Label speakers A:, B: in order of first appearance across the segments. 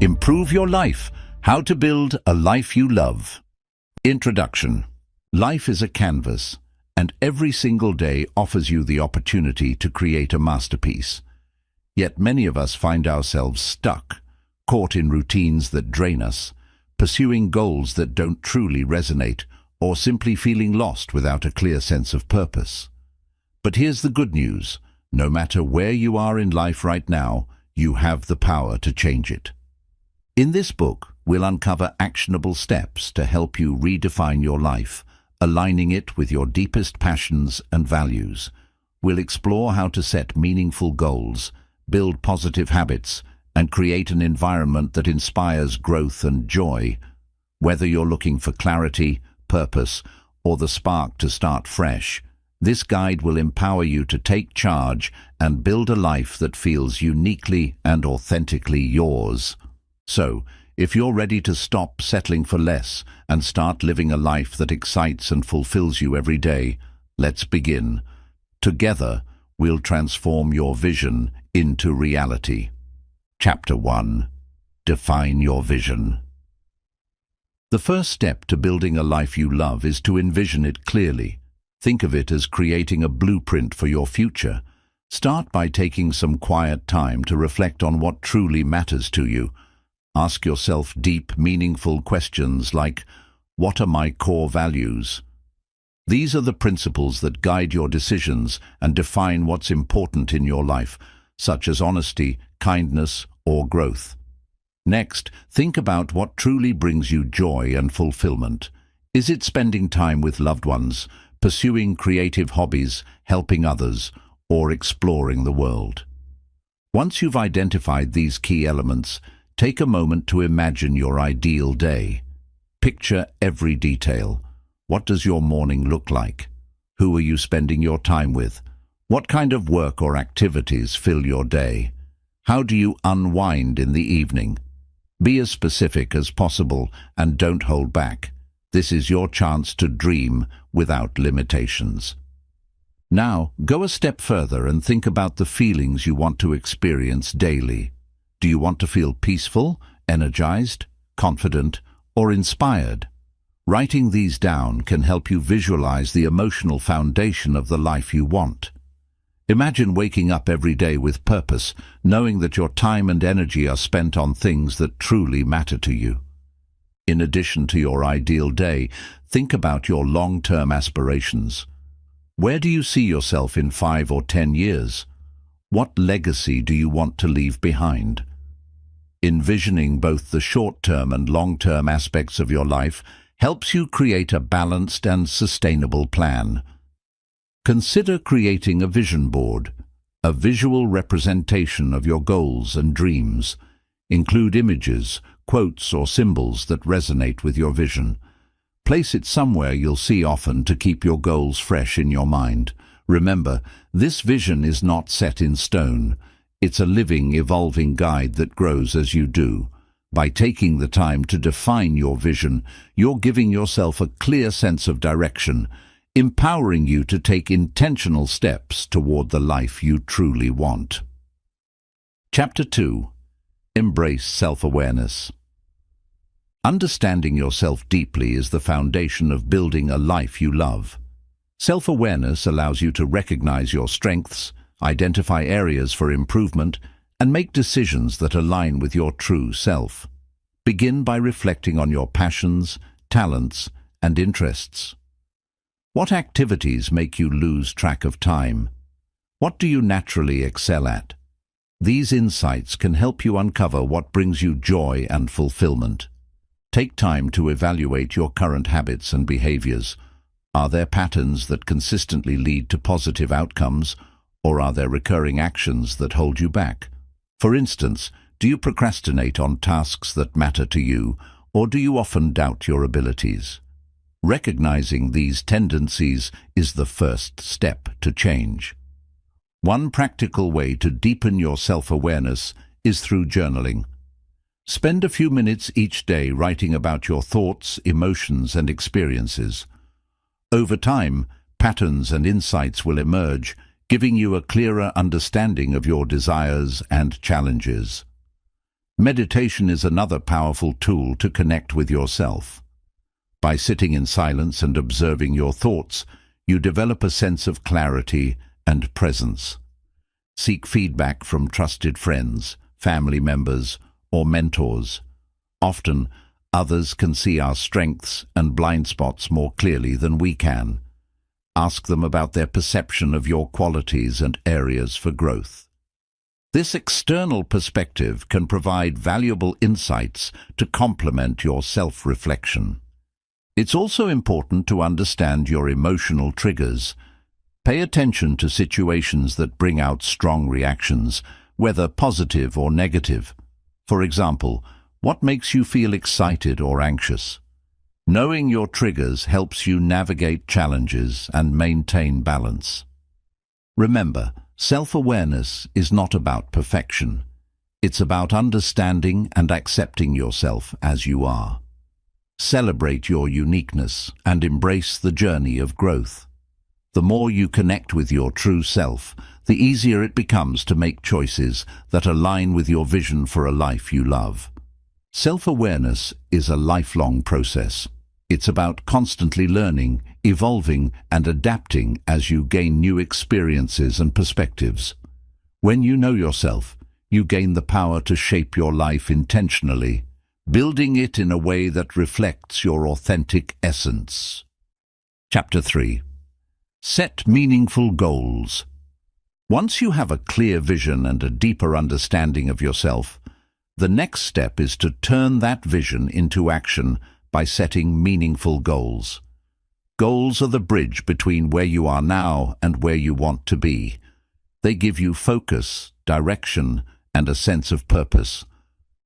A: Improve your life. How to build a life you love. Introduction. Life is a canvas, and every single day offers you the opportunity to create a masterpiece. Yet many of us find ourselves stuck, caught in routines that drain us, pursuing goals that don't truly resonate, or simply feeling lost without a clear sense of purpose. But here's the good news. No matter where you are in life right now, you have the power to change it. In this book, we'll uncover actionable steps to help you redefine your life, aligning it with your deepest passions and values. We'll explore how to set meaningful goals, build positive habits, and create an environment that inspires growth and joy. Whether you're looking for clarity, purpose, or the spark to start fresh, this guide will empower you to take charge and build a life that feels uniquely and authentically yours. So, if you're ready to stop settling for less and start living a life that excites and fulfills you every day, let's begin. Together, we'll transform your vision into reality. Chapter 1. Define your vision. The first step to building a life you love is to envision it clearly. Think of it as creating a blueprint for your future. Start by taking some quiet time to reflect on what truly matters to you. Ask yourself deep, meaningful questions like, what are my core values? These are the principles that guide your decisions and define what's important in your life, such as honesty, kindness, or growth. Next, think about what truly brings you joy and fulfillment. Is it spending time with loved ones, pursuing creative hobbies, helping others, or exploring the world? Once you've identified these key elements, take a moment to imagine your ideal day. Picture every detail. What does your morning look like? Who are you spending your time with? What kind of work or activities fill your day? How do you unwind in the evening? Be as specific as possible and don't hold back. This is your chance to dream without limitations. Now, go a step further and think about the feelings you want to experience daily. Do you want to feel peaceful, energized, confident, or inspired? Writing these down can help you visualize the emotional foundation of the life you want. Imagine waking up every day with purpose, knowing that your time and energy are spent on things that truly matter to you. In addition to your ideal day, think about your long-term aspirations. Where do you see yourself in 5 or 10 years? What legacy do you want to leave behind? Envisioning both the short-term and long-term aspects of your life helps you create a balanced and sustainable plan. Consider creating a vision board, a visual representation of your goals and dreams. Include images, quotes, or symbols that resonate with your vision. Place it somewhere you'll see often to keep your goals fresh in your mind. Remember, this vision is not set in stone. It's a living, evolving guide that grows as you do. By taking the time to define your vision, you're giving yourself a clear sense of direction, empowering you to take intentional steps toward the life you truly want. Chapter 2. Embrace self-awareness. Understanding yourself deeply is the foundation of building a life you love. Self-awareness allows you to recognize your strengths, identify areas for improvement, and make decisions that align with your true self. Begin by reflecting on your passions, talents, and interests. What activities make you lose track of time? What do you naturally excel at? These insights can help you uncover what brings you joy and fulfillment. Take time to evaluate your current habits and behaviors. Are there patterns that consistently lead to positive outcomes, or are there recurring actions that hold you back? For instance, do you procrastinate on tasks that matter to you, or do you often doubt your abilities? Recognizing these tendencies is the first step to change. One practical way to deepen your self-awareness is through journaling. Spend a few minutes each day writing about your thoughts, emotions, and experiences. Over time, patterns and insights will emerge, giving you a clearer understanding of your desires and challenges. Meditation is another powerful tool to connect with yourself. By sitting in silence and observing your thoughts, you develop a sense of clarity and presence. Seek feedback from trusted friends, family members, or mentors. Often, others can see our strengths and blind spots more clearly than we can. Ask them about their perception of your qualities and areas for growth. This external perspective can provide valuable insights to complement your self-reflection. It's also important to understand your emotional triggers. Pay attention to situations that bring out strong reactions, whether positive or negative. For example, what makes you feel excited or anxious? Knowing your triggers helps you navigate challenges and maintain balance. Remember, self-awareness is not about perfection. It's about understanding and accepting yourself as you are. Celebrate your uniqueness and embrace the journey of growth. The more you connect with your true self, the easier it becomes to make choices that align with your vision for a life you love. Self-awareness is a lifelong process. It's about constantly learning, evolving, and adapting as you gain new experiences and perspectives. When you know yourself, you gain the power to shape your life intentionally, building it in a way that reflects your authentic essence. Chapter 3. Set meaningful goals. Once you have a clear vision and a deeper understanding of yourself, the next step is to turn that vision into action by setting meaningful goals. Goals are the bridge between where you are now and where you want to be. They give you focus, direction, and a sense of purpose.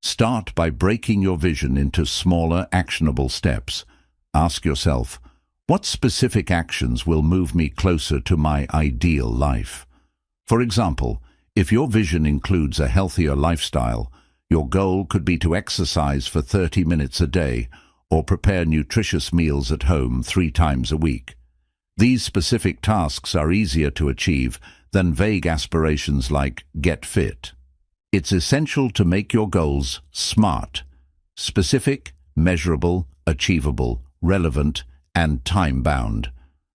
A: Start by breaking your vision into smaller, actionable steps. Ask yourself, what specific actions will move me closer to my ideal life? For example, if your vision includes a healthier lifestyle, your goal could be to exercise for 30 minutes a day or prepare nutritious meals at home 3 times a week. These specific tasks are easier to achieve than vague aspirations like get fit. It's essential to make your goals SMART: specific, measurable, achievable, relevant, and time-bound.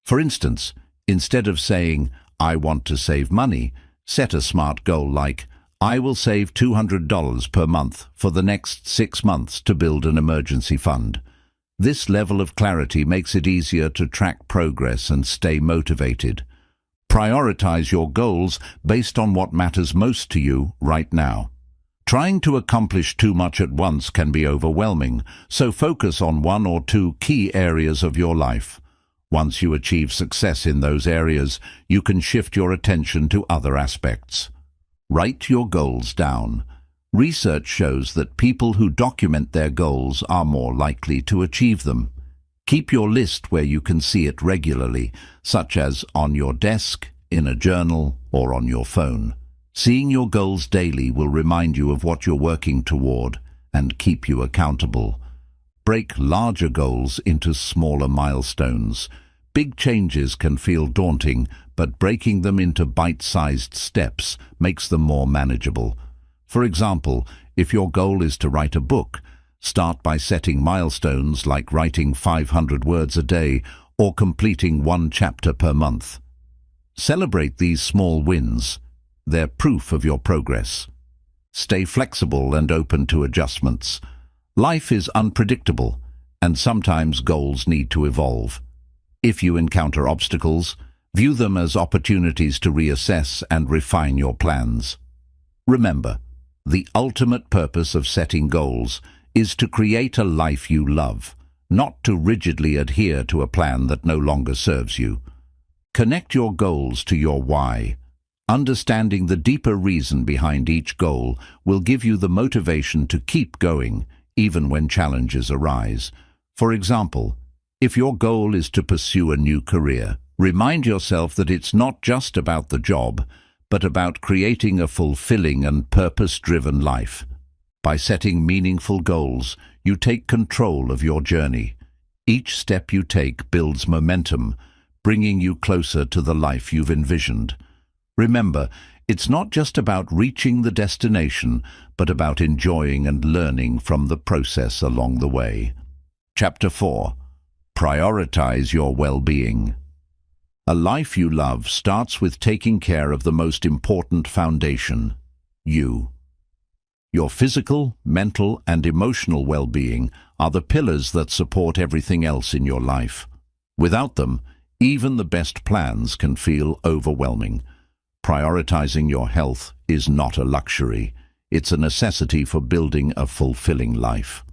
A: For instance, instead of saying, I want to save money, set a SMART goal like, I will save $200 per month for the next 6 months to build an emergency fund. This level of clarity makes it easier to track progress and stay motivated. Prioritize your goals based on what matters most to you right now. Trying to accomplish too much at once can be overwhelming, so focus on 1 or 2 key areas of your life. Once you achieve success in those areas, you can shift your attention to other aspects. Write your goals down. Research shows that people who document their goals are more likely to achieve them. Keep your list where you can see it regularly, such as on your desk, in a journal, or on your phone. Seeing your goals daily will remind you of what you're working toward and keep you accountable. Break larger goals into smaller milestones. Big changes can feel daunting, but breaking them into bite-sized steps makes them more manageable. For example, if your goal is to write a book, start by setting milestones like writing 500 words a day or completing 1 chapter per month. Celebrate these small wins. They're proof of your progress. Stay flexible and open to adjustments. Life is unpredictable, and sometimes goals need to evolve. If you encounter obstacles, view them as opportunities to reassess and refine your plans. Remember, the ultimate purpose of setting goals is to create a life you love, not to rigidly adhere to a plan that no longer serves you. Connect your goals to your why. Understanding the deeper reason behind each goal will give you the motivation to keep going, even when challenges arise. For example, if your goal is to pursue a new career, remind yourself that it's not just about the job, but about creating a fulfilling and purpose-driven life. By setting meaningful goals, you take control of your journey. Each step you take builds momentum, bringing you closer to the life you've envisioned. Remember, It's not just about reaching the destination, but about enjoying and learning from the process along the way. Chapter 4. Prioritize your well-being. A life you love starts with taking care of the most important foundation, you. Your physical, mental, and emotional well-being are the pillars that support everything else in your life. Without them, even the best plans can feel overwhelming. Prioritizing your health is not a luxury. It's a necessity for building a fulfilling life.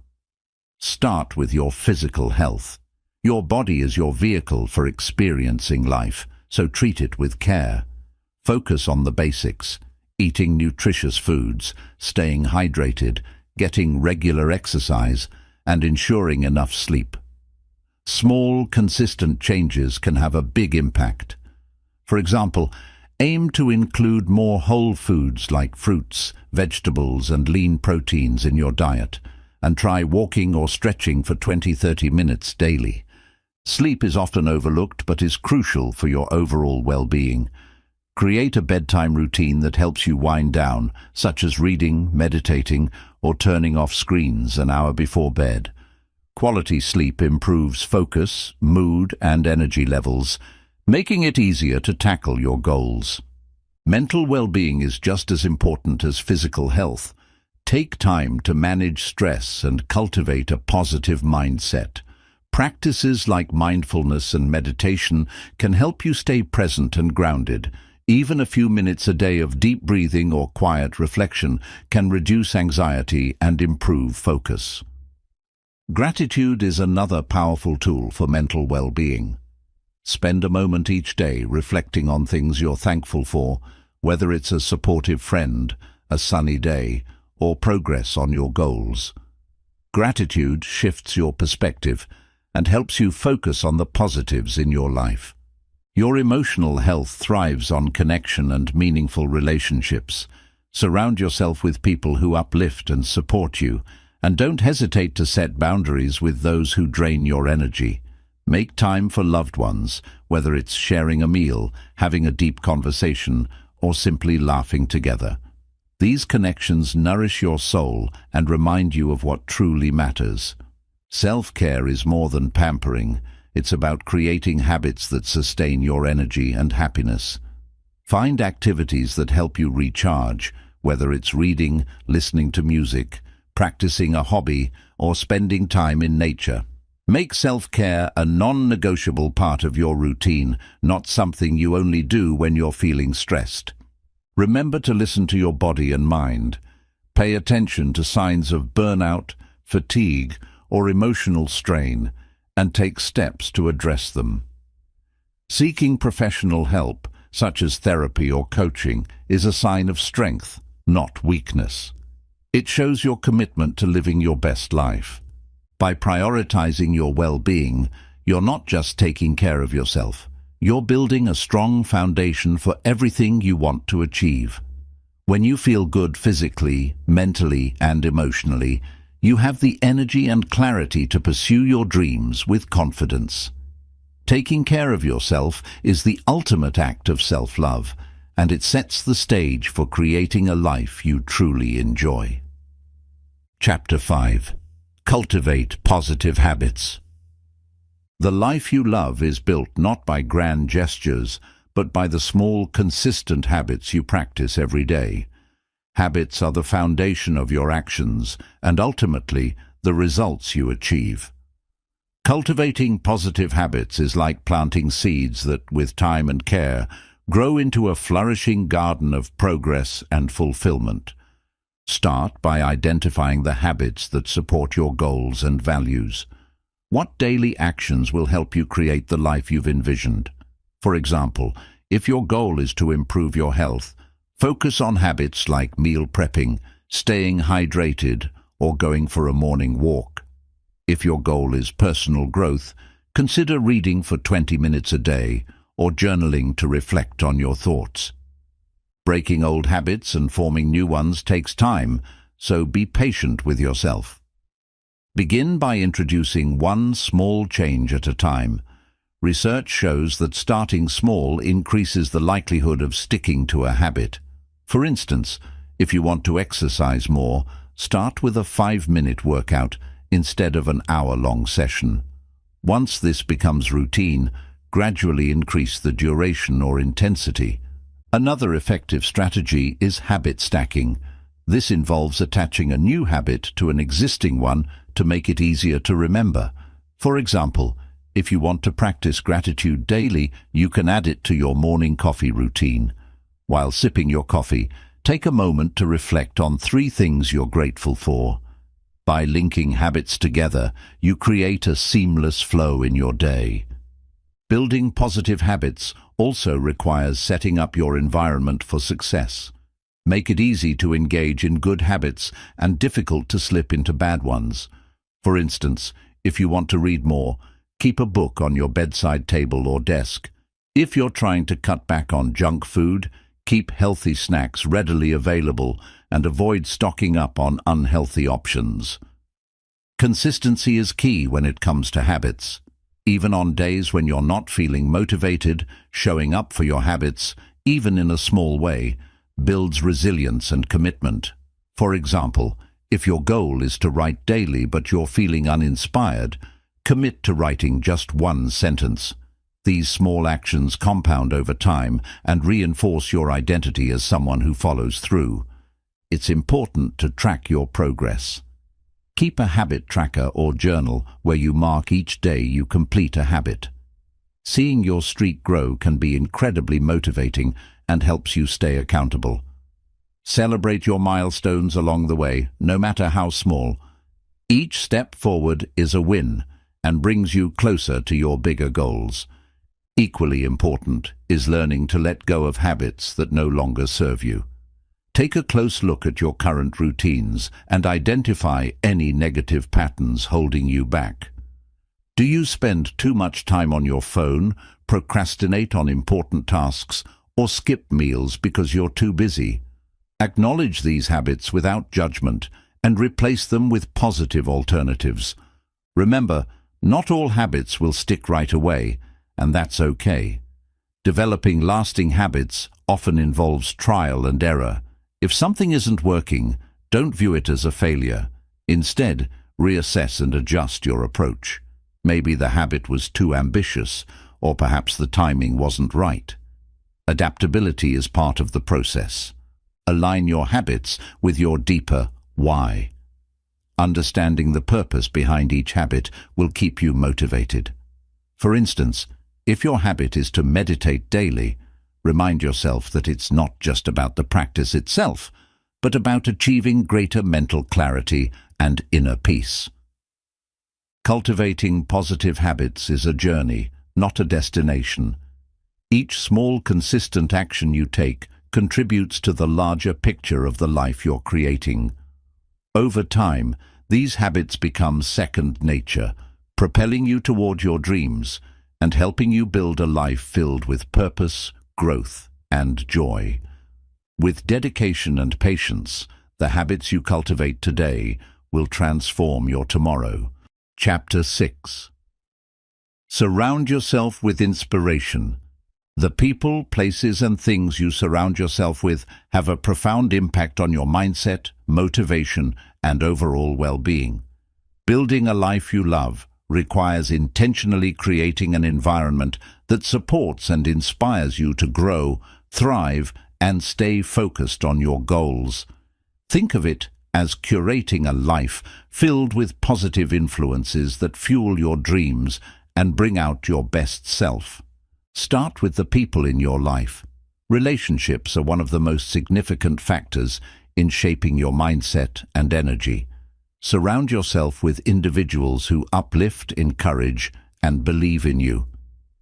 A: Start with your physical health. Your body is your vehicle for experiencing life, so treat it with care. Focus on the basics: eating nutritious foods, staying hydrated, getting regular exercise, and ensuring enough sleep. Small, consistent changes can have a big impact. For example, aim to include more whole foods like fruits, vegetables, and lean proteins in your diet, and try walking or stretching for 20-30 minutes daily. Sleep is often overlooked but is crucial for your overall well-being. Create a bedtime routine that helps you wind down, such as reading, meditating, or turning off screens an hour before bed. Quality sleep improves focus, mood, and energy levels, making it easier to tackle your goals. Mental well-being is just as important as physical health. Take time to manage stress and cultivate a positive mindset. Practices like mindfulness and meditation can help you stay present and grounded. Even a few minutes a day of deep breathing or quiet reflection can reduce anxiety and improve focus. Gratitude is another powerful tool for mental well-being. Spend a moment each day reflecting on things you're thankful for, whether it's a supportive friend, a sunny day, or progress on your goals. Gratitude shifts your perspective and helps you focus on the positives in your life. Your emotional health thrives on connection and meaningful relationships. Surround yourself with people who uplift and support you, and don't hesitate to set boundaries with those who drain your energy. Make time for loved ones, whether it's sharing a meal, having a deep conversation, or simply laughing together. These connections nourish your soul and remind you of what truly matters. Self-care is more than pampering. It's about creating habits that sustain your energy and happiness. Find activities that help you recharge, whether it's reading, listening to music, practicing a hobby, or spending time in nature. Make self-care a non-negotiable part of your routine, not something you only do when you're feeling stressed. Remember to listen to your body and mind. Pay attention to signs of burnout, fatigue, or emotional strain, and take steps to address them. Seeking professional help, such as therapy or coaching, is a sign of strength, not weakness. It shows your commitment to living your best life. By prioritizing your well-being, you're not just taking care of yourself. You're building a strong foundation for everything you want to achieve. When you feel good physically, mentally, and emotionally, you have the energy and clarity to pursue your dreams with confidence. Taking care of yourself is the ultimate act of self-love, and it sets the stage for creating a life you truly enjoy. Chapter 5. Cultivate positive habits. The life you love is built not by grand gestures, but by the small, consistent habits you practice every day. Habits are the foundation of your actions and ultimately the results you achieve. Cultivating positive habits is like planting seeds that, with time and care, grow into a flourishing garden of progress and fulfillment. Start by identifying the habits that support your goals and values. What daily actions will help you create the life you've envisioned? For example, if your goal is to improve your health, focus on habits like meal prepping, staying hydrated, or going for a morning walk. If your goal is personal growth, consider reading for 20 minutes a day or journaling to reflect on your thoughts. Breaking old habits and forming new ones takes time, so be patient with yourself. Begin by introducing one small change at a time. Research shows that starting small increases the likelihood of sticking to a habit. For instance, if you want to exercise more, start with a 5-minute workout instead of an hour-long session. Once this becomes routine, gradually increase the duration or intensity. Another effective strategy is habit stacking. This involves attaching a new habit to an existing one to make it easier to remember. For example, if you want to practice gratitude daily, you can add it to your morning coffee routine. While sipping your coffee, take a moment to reflect on 3 things you're grateful for. By linking habits together, you create a seamless flow in your day. Building positive habits also requires setting up your environment for success. Make it easy to engage in good habits and difficult to slip into bad ones. For instance, if you want to read more, keep a book on your bedside table or desk. If you're trying to cut back on junk food, keep healthy snacks readily available and avoid stocking up on unhealthy options. Consistency is key when it comes to habits. Even on days when you're not feeling motivated, showing up for your habits, even in a small way, builds resilience and commitment. For example, if your goal is to write daily but you're feeling uninspired, commit to writing just 1 sentence. These small actions compound over time and reinforce your identity as someone who follows through. It's important to track your progress. Keep a habit tracker or journal where you mark each day you complete a habit. Seeing your streak grow can be incredibly motivating and helps you stay accountable. Celebrate your milestones along the way, no matter how small. Each step forward is a win and brings you closer to your bigger goals. Equally important is learning to let go of habits that no longer serve you. Take a close look at your current routines and identify any negative patterns holding you back. Do you spend too much time on your phone, procrastinate on important tasks, or skip meals because you're too busy? Acknowledge these habits without judgment and replace them with positive alternatives. Remember, not all habits will stick right away, and that's okay. Developing lasting habits often involves trial and error. If something isn't working, don't view it as a failure. Instead, reassess and adjust your approach. Maybe the habit was too ambitious, or perhaps the timing wasn't right. Adaptability is part of the process. Align your habits with your deeper why. Understanding the purpose behind each habit will keep you motivated. For instance, if your habit is to meditate daily, remind yourself that it's not just about the practice itself, but about achieving greater mental clarity and inner peace. Cultivating positive habits is a journey, not a destination. Each small, consistent action you take contributes to the larger picture of the life you're creating. Over time, these habits become second nature, propelling you toward your dreams and helping you build a life filled with purpose, growth, and joy. With dedication and patience, the habits you cultivate today will transform your tomorrow. Chapter 6. Surround yourself with inspiration. The people, places, and things you surround yourself with have a profound impact on your mindset, motivation, and overall well-being. Building a life you love requires intentionally creating an environment that supports and inspires you to grow, thrive, and stay focused on your goals. Think of it as curating a life filled with positive influences that fuel your dreams and bring out your best self. Start with the people in your life. Relationships are one of the most significant factors in shaping your mindset and energy. Surround yourself with individuals who uplift, encourage, and believe in you.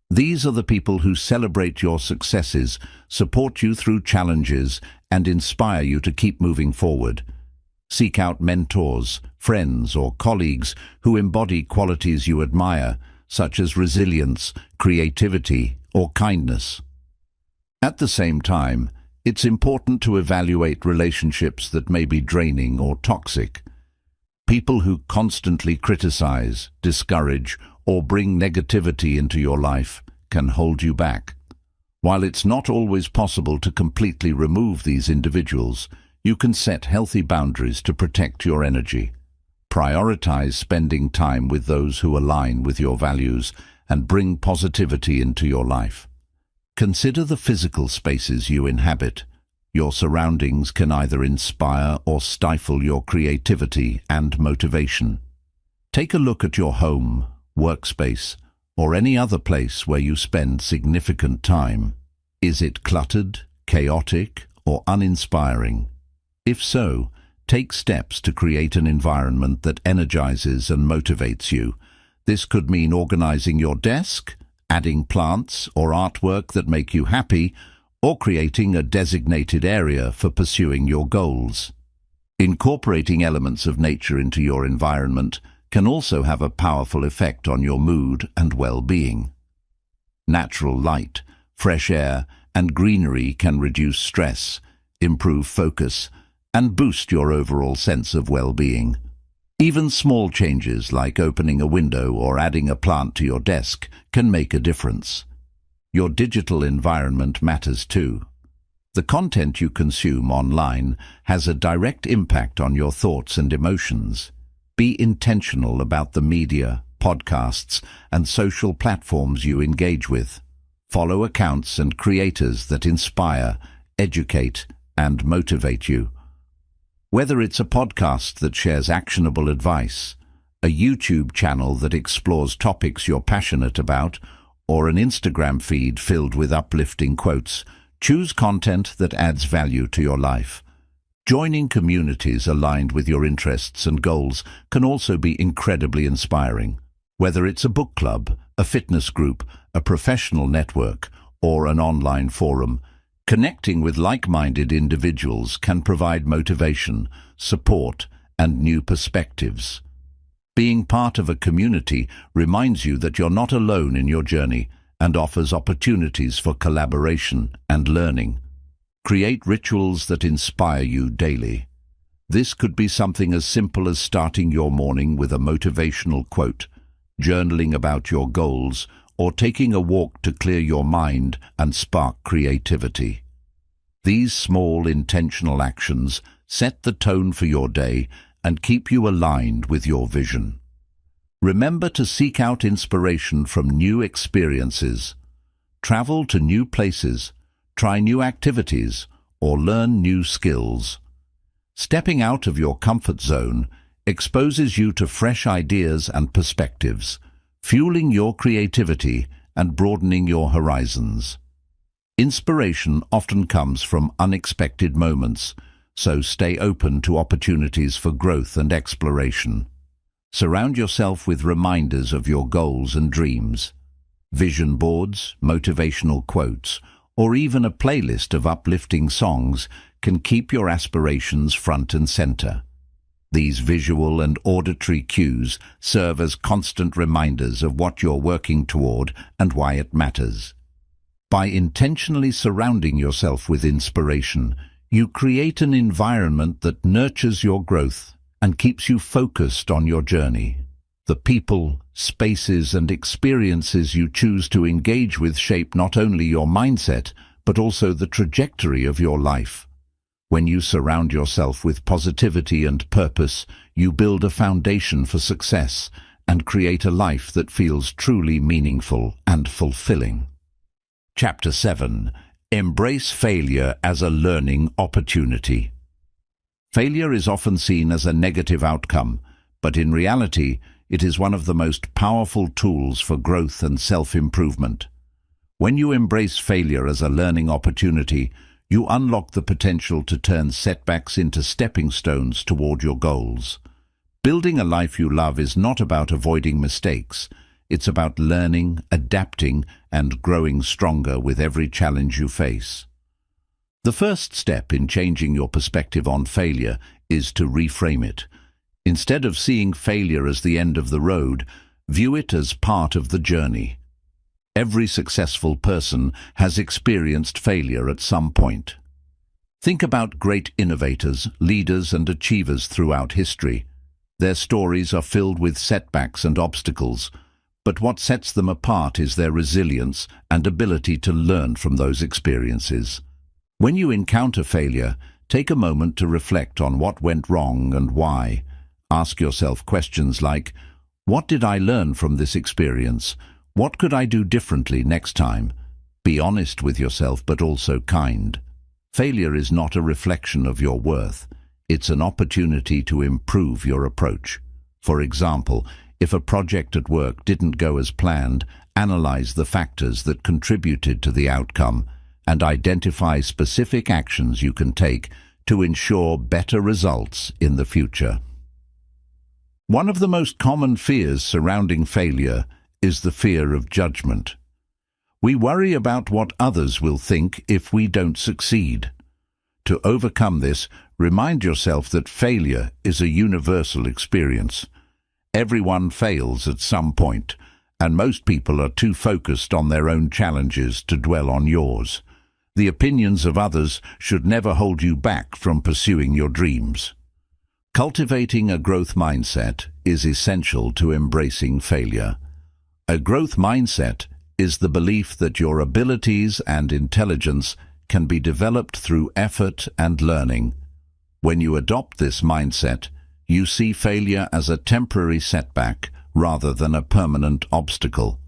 A: These are the people who celebrate your successes, support you through challenges, and inspire you to keep moving forward. Seek out mentors, friends, or colleagues who embody qualities you admire, such as resilience, creativity, or kindness. At the same time, it's important to evaluate relationships that may be draining or toxic. People who constantly criticize, discourage, or bring negativity into your life can hold you back. While it's not always possible to completely remove these individuals, you can set healthy boundaries to protect your energy. Prioritize spending time with those who align with your values and bring positivity into your life. Consider the physical spaces you inhabit. Your surroundings can either inspire or stifle your creativity and motivation. Take a look at your home, workspace, or any other place where you spend significant time. Is it cluttered, chaotic, or uninspiring? If so, take steps to create an environment that energizes and motivates you. This could mean organizing your desk, adding plants or artwork that make you happy, or creating a designated area for pursuing your goals. Incorporating elements of nature into your environment can also have a powerful effect on your mood and well-being. Natural light, fresh air, and greenery can reduce stress, improve focus, and boost your overall sense of well-being. Even small changes like opening a window or adding a plant to your desk can make a difference. Your digital environment matters too. The content you consume online has a direct impact on your thoughts and emotions. Be intentional about the media, podcasts, and social platforms you engage with. Follow accounts and creators that inspire, educate, and motivate you. Whether it's a podcast that shares actionable advice, a YouTube channel that explores topics you're passionate about, or an Instagram feed filled with uplifting quotes, choose content that adds value to your life. Joining communities aligned with your interests and goals can also be incredibly inspiring. Whether it's a book club, a fitness group, a professional network, or an online forum, connecting with like-minded individuals can provide motivation, support, and new perspectives. Being part of a community reminds you that you're not alone in your journey and offers opportunities for collaboration and learning. Create rituals that inspire you daily. This could be something as simple as starting your morning with a motivational quote, journaling about your goals, or taking a walk to clear your mind and spark creativity. These small, intentional actions set the tone for your day and keep you aligned with your vision. Remember to seek out inspiration from new experiences. Travel to new places, try new activities, or learn new skills. Stepping out of your comfort zone exposes you to fresh ideas and perspectives, fueling your creativity and broadening your horizons. Inspiration often comes from unexpected moments, so stay open to opportunities for growth and exploration. Surround yourself with reminders of your goals and dreams. Vision boards, motivational quotes, or even a playlist of uplifting songs can keep your aspirations front and center. These visual and auditory cues serve as constant reminders of what you're working toward and why it matters. By intentionally surrounding yourself with inspiration, you create an environment that nurtures your growth and keeps you focused on your journey. The people, spaces, and experiences you choose to engage with shape not only your mindset, but also the trajectory of your life. When you surround yourself with positivity and purpose, you build a foundation for success and create a life that feels truly meaningful and fulfilling. Chapter 7. Embrace failure as a learning opportunity. Failure is often seen as a negative outcome, but in reality, it is one of the most powerful tools for growth and self-improvement. When you embrace failure as a learning opportunity, you unlock the potential to turn setbacks into stepping stones toward your goals. Building a life you love is not about avoiding mistakes. It's about learning, adapting, and growing stronger with every challenge you face. The first step in changing your perspective on failure is to reframe it. Instead of seeing failure as the end of the road, view it as part of the journey. Every successful person has experienced failure at some point. Think about great innovators, leaders, and achievers throughout history. Their stories are filled with setbacks and obstacles, But what sets them apart is their resilience and ability to learn from those experiences. When you encounter failure, take a moment to reflect on what went wrong and why. Ask yourself questions like, what did I learn from this experience? What could I do differently next time? Be honest with yourself, but also kind. Failure is not a reflection of your worth. It's an opportunity to improve your approach. For example, if a project at work didn't go as planned, analyze the factors that contributed to the outcome and identify specific actions you can take to ensure better results in the future. One of the most common fears surrounding failure is the fear of judgment. We worry about what others will think if we don't succeed. To overcome this, remind yourself that failure is a universal experience. Everyone fails at some point, and most people are too focused on their own challenges to dwell on yours. The opinions of others should never hold you back from pursuing your dreams. Cultivating a growth mindset is essential to embracing failure. A growth mindset is the belief that your abilities and intelligence can be developed through effort and learning. When you adopt this mindset, you see failure as a temporary setback rather than a permanent obstacle.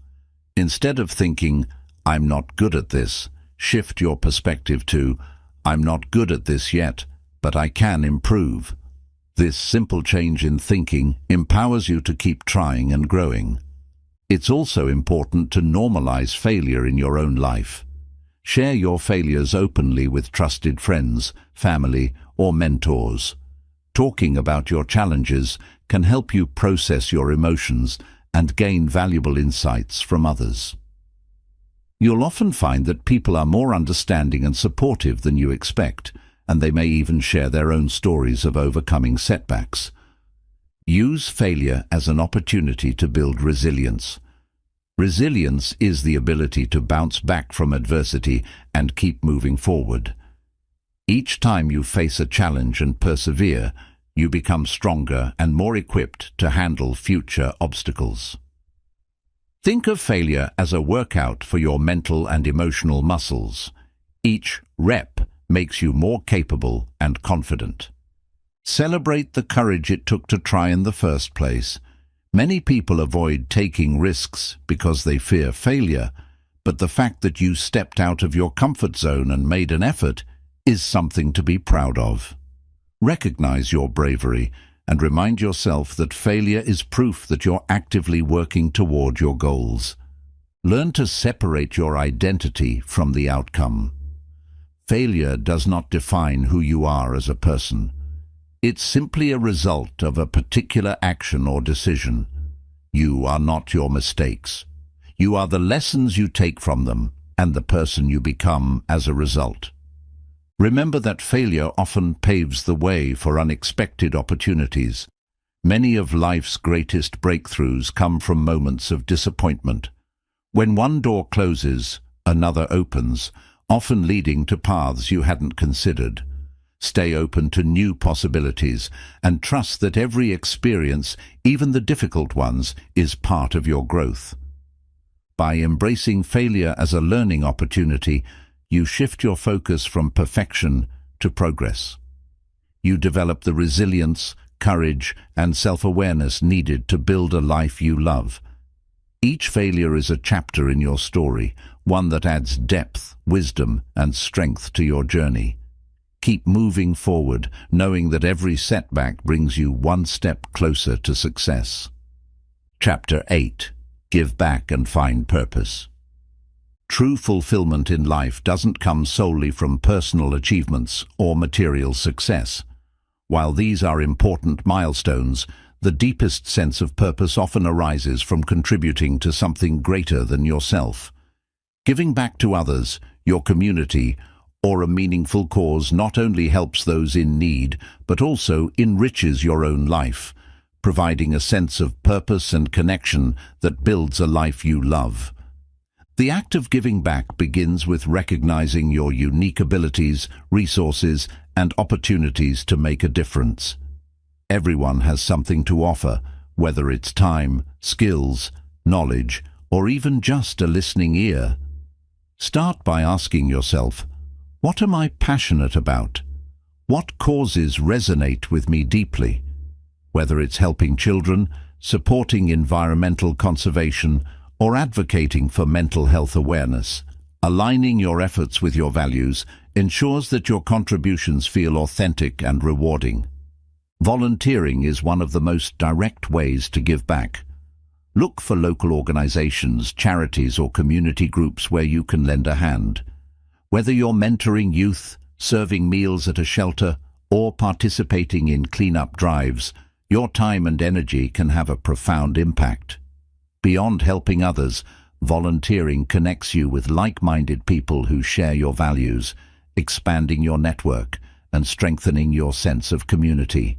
A: Instead of thinking, "I'm not good at this," shift your perspective to, "I'm not good at this yet, but I can improve." This simple change in thinking empowers you to keep trying and growing. It's also important to normalize failure in your own life. Share your failures openly with trusted friends, family, or mentors. Talking about your challenges can help you process your emotions and gain valuable insights from others. You'll often find that people are more understanding and supportive than you expect, and they may even share their own stories of overcoming setbacks. Use failure as an opportunity to build resilience. Resilience is the ability to bounce back from adversity and keep moving forward. Each time you face a challenge and persevere, you become stronger and more equipped to handle future obstacles. Think of failure as a workout for your mental and emotional muscles. Each rep makes you more capable and confident. Celebrate the courage it took to try in the first place. Many people avoid taking risks because they fear failure, but the fact that you stepped out of your comfort zone and made an effort is something to be proud of. Recognize your bravery and remind yourself that failure is proof that you're actively working toward your goals. Learn to separate your identity from the outcome. Failure does not define who you are as a person. It's simply a result of a particular action or decision. You are not your mistakes. You are the lessons you take from them and the person you become as a result. Remember that failure often paves the way for unexpected opportunities. Many of life's greatest breakthroughs come from moments of disappointment. When one door closes, another opens, often leading to paths you hadn't considered. Stay open to new possibilities and trust that every experience, even the difficult ones, is part of your growth. By embracing failure as a learning opportunity, you shift your focus from perfection to progress. You develop the resilience, courage, and self-awareness needed to build a life you love. Each failure is a chapter in your story, one that adds depth, wisdom, and strength to your journey. Keep moving forward, knowing that every setback brings you one step closer to success. Chapter 8. Give back and find purpose. True fulfillment in life doesn't come solely from personal achievements or material success. While these are important milestones, the deepest sense of purpose often arises from contributing to something greater than yourself. Giving back to others, your community, or a meaningful cause not only helps those in need, but also enriches your own life, providing a sense of purpose and connection that builds a life you love. The act of giving back begins with recognizing your unique abilities, resources, and opportunities to make a difference. Everyone has something to offer, whether it's time, skills, knowledge, or even just a listening ear. Start by asking yourself, what am I passionate about? What causes resonate with me deeply? Whether it's helping children, supporting environmental conservation, or advocating for mental health awareness, aligning your efforts with your values ensures that your contributions feel authentic and rewarding. Volunteering is one of the most direct ways to give back. Look for local organizations, charities, or community groups where you can lend a hand. Whether you're mentoring youth, serving meals at a shelter, or participating in cleanup drives, your time and energy can have a profound impact. Beyond helping others, volunteering connects you with like-minded people who share your values, expanding your network and strengthening your sense of community.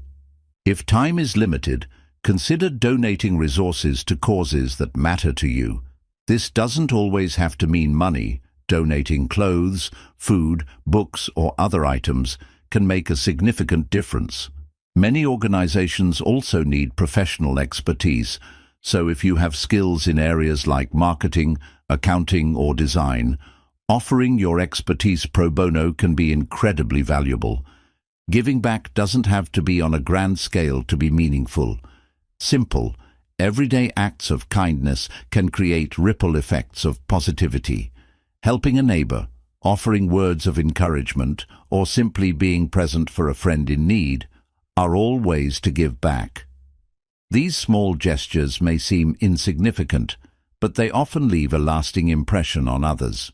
A: If time is limited, consider donating resources to causes that matter to you. This doesn't always have to mean money. Donating clothes, food, books, or other items can make a significant difference. Many organizations also need professional expertise, so if you have skills in areas like marketing, accounting, or design, offering your expertise pro bono can be incredibly valuable. Giving back doesn't have to be on a grand scale to be meaningful. Simple, everyday acts of kindness can create ripple effects of positivity. Helping a neighbor, offering words of encouragement, or simply being present for a friend in need are all ways to give back. These small gestures may seem insignificant, but they often leave a lasting impression on others.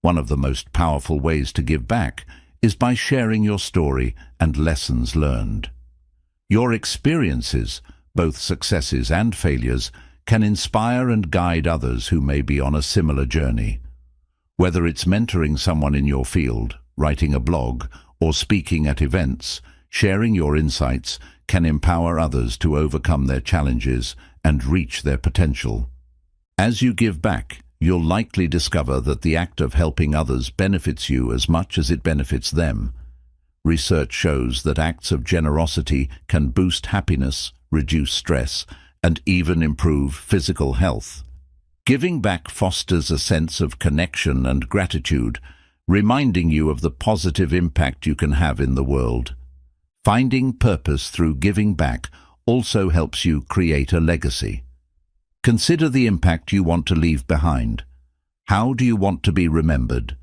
A: One of the most powerful ways to give back is by sharing your story and lessons learned. Your experiences, both successes and failures, can inspire and guide others who may be on a similar journey. Whether it's mentoring someone in your field, writing a blog, or speaking at events, sharing your insights can empower others to overcome their challenges and reach their potential. As you give back, you'll likely discover that the act of helping others benefits you as much as it benefits them. Research shows that acts of generosity can boost happiness, reduce stress, and even improve physical health. Giving back fosters a sense of connection and gratitude, reminding you of the positive impact you can have in the world. Finding purpose through giving back also helps you create a legacy. Consider the impact you want to leave behind. How do you want to be remembered?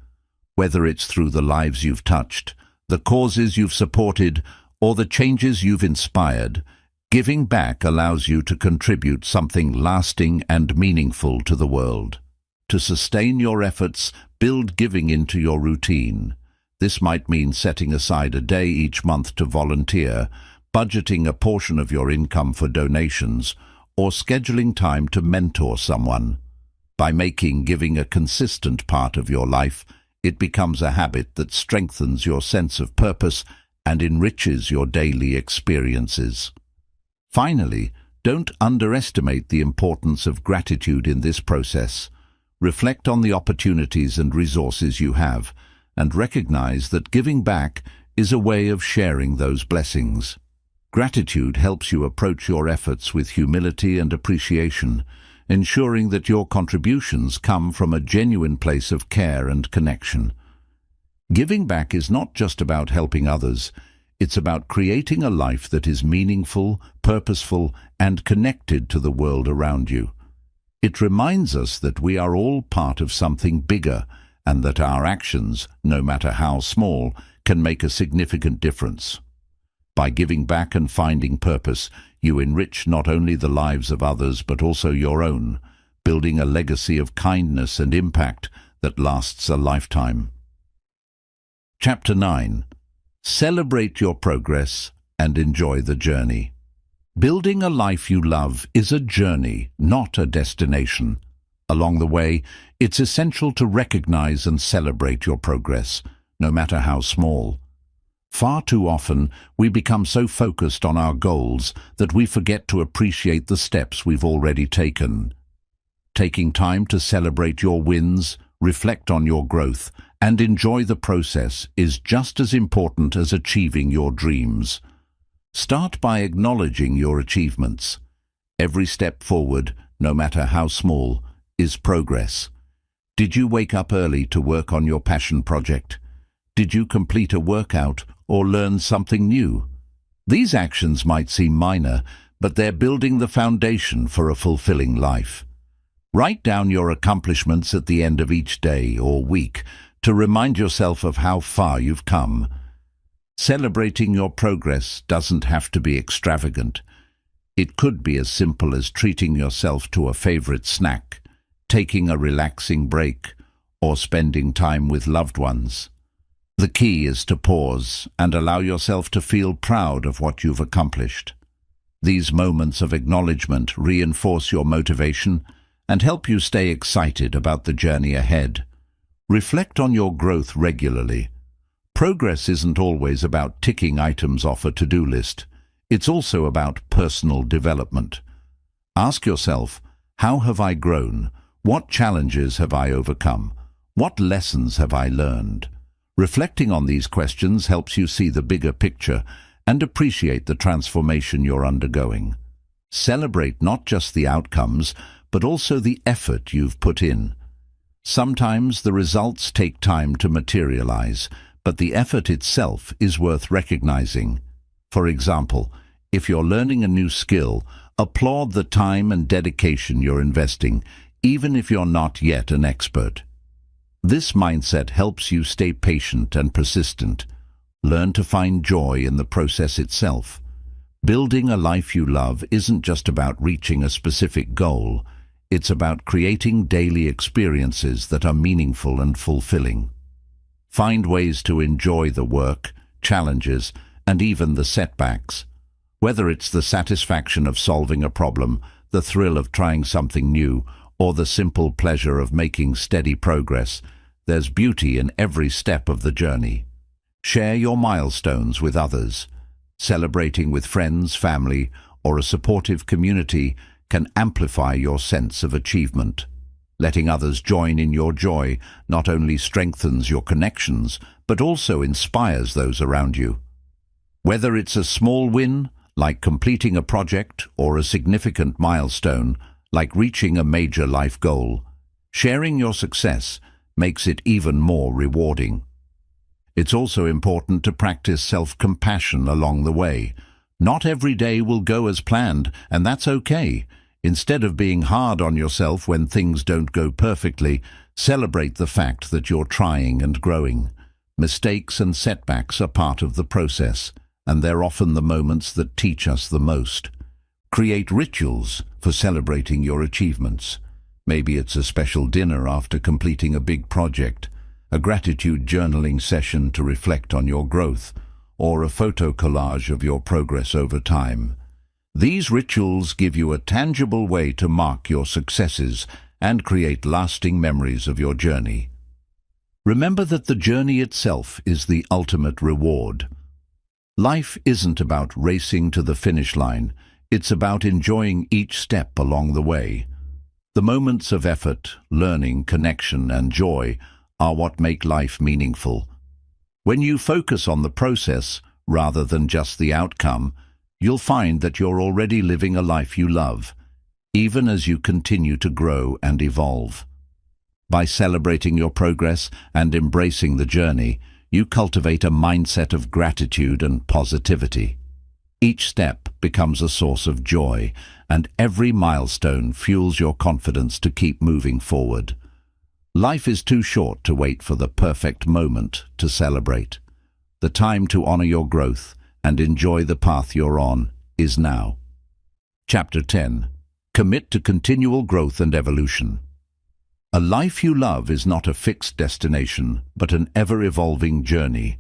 A: Whether it's through the lives you've touched, the causes you've supported, or the changes you've inspired, giving back allows you to contribute something lasting and meaningful to the world. To sustain your efforts, build giving into your routine. This might mean setting aside a day each month to volunteer, budgeting a portion of your income for donations, or scheduling time to mentor someone. By making giving a consistent part of your life, it becomes a habit that strengthens your sense of purpose and enriches your daily experiences. Finally, don't underestimate the importance of gratitude in this process. Reflect on the opportunities and resources you have, and recognize that giving back is a way of sharing those blessings. Gratitude helps you approach your efforts with humility and appreciation, ensuring that your contributions come from a genuine place of care and connection. Giving back is not just about helping others. It's about creating a life that is meaningful, purposeful, and connected to the world around you. It reminds us that we are all part of something bigger, and that our actions, no matter how small, can make a significant difference. By giving back and finding purpose, you enrich not only the lives of others but also your own, building a legacy of kindness and impact that lasts a lifetime. Chapter 9. Celebrate your progress and enjoy the journey. Building a life you love is a journey, not a destination. Along the way, it's essential to recognize and celebrate your progress, no matter how small. Far too often, we become so focused on our goals that we forget to appreciate the steps we've already taken. Taking time to celebrate your wins, reflect on your growth, and enjoy the process is just as important as achieving your dreams. Start by acknowledging your achievements. Every step forward, no matter how small, is progress. Did you wake up early to work on your passion project? Did you complete a workout or learn something new? These actions might seem minor, but they're building the foundation for a fulfilling life. Write down your accomplishments at the end of each day or week to remind yourself of how far you've come. Celebrating your progress doesn't have to be extravagant. It could be as simple as treating yourself to a favorite snack, taking a relaxing break, or spending time with loved ones. The key is to pause and allow yourself to feel proud of what you've accomplished. These moments of acknowledgement reinforce your motivation and help you stay excited about the journey ahead. Reflect on your growth regularly. Progress isn't always about ticking items off a to-do list. It's also about personal development. Ask yourself, how have I grown? What challenges have I overcome? What lessons have I learned? Reflecting on these questions helps you see the bigger picture and appreciate the transformation you're undergoing. Celebrate not just the outcomes, but also the effort you've put in. Sometimes the results take time to materialize, but the effort itself is worth recognizing. For example, if you're learning a new skill, applaud the time and dedication you're investing, even if you're not yet an expert. This mindset helps you stay patient and persistent. Learn to find joy in the process itself. Building a life you love isn't just about reaching a specific goal. It's about creating daily experiences that are meaningful and fulfilling. Find ways to enjoy the work, challenges, and even the setbacks. Whether it's the satisfaction of solving a problem, the thrill of trying something new, or the simple pleasure of making steady progress, there's beauty in every step of the journey. Share your milestones with others. Celebrating with friends, family, or a supportive community can amplify your sense of achievement. Letting others join in your joy not only strengthens your connections, but also inspires those around you. Whether it's a small win, like completing a project, or a significant milestone, like reaching a major life goal, sharing your success makes it even more rewarding. It's also important to practice self-compassion along the way. Not every day will go as planned, and that's okay. Instead of being hard on yourself when things don't go perfectly, celebrate the fact that you're trying and growing. Mistakes and setbacks are part of the process, and they're often the moments that teach us the most. Create rituals for celebrating your achievements. Maybe it's a special dinner after completing a big project, a gratitude journaling session to reflect on your growth, or a photo collage of your progress over time. These rituals give you a tangible way to mark your successes and create lasting memories of your journey. Remember that the journey itself is the ultimate reward. Life isn't about racing to the finish line. It's about enjoying each step along the way. The moments of effort, learning, connection, and joy are what make life meaningful. When you focus on the process rather than just the outcome, you'll find that you're already living a life you love, even as you continue to grow and evolve. By celebrating your progress and embracing the journey, you cultivate a mindset of gratitude and positivity. Each step becomes a source of joy, and every milestone fuels your confidence to keep moving forward. Life is too short to wait for the perfect moment to celebrate. The time to honor your growth and enjoy the path you're on is now. Chapter 10. Commit to continual growth and evolution. A life you love is not a fixed destination, but an ever-evolving journey.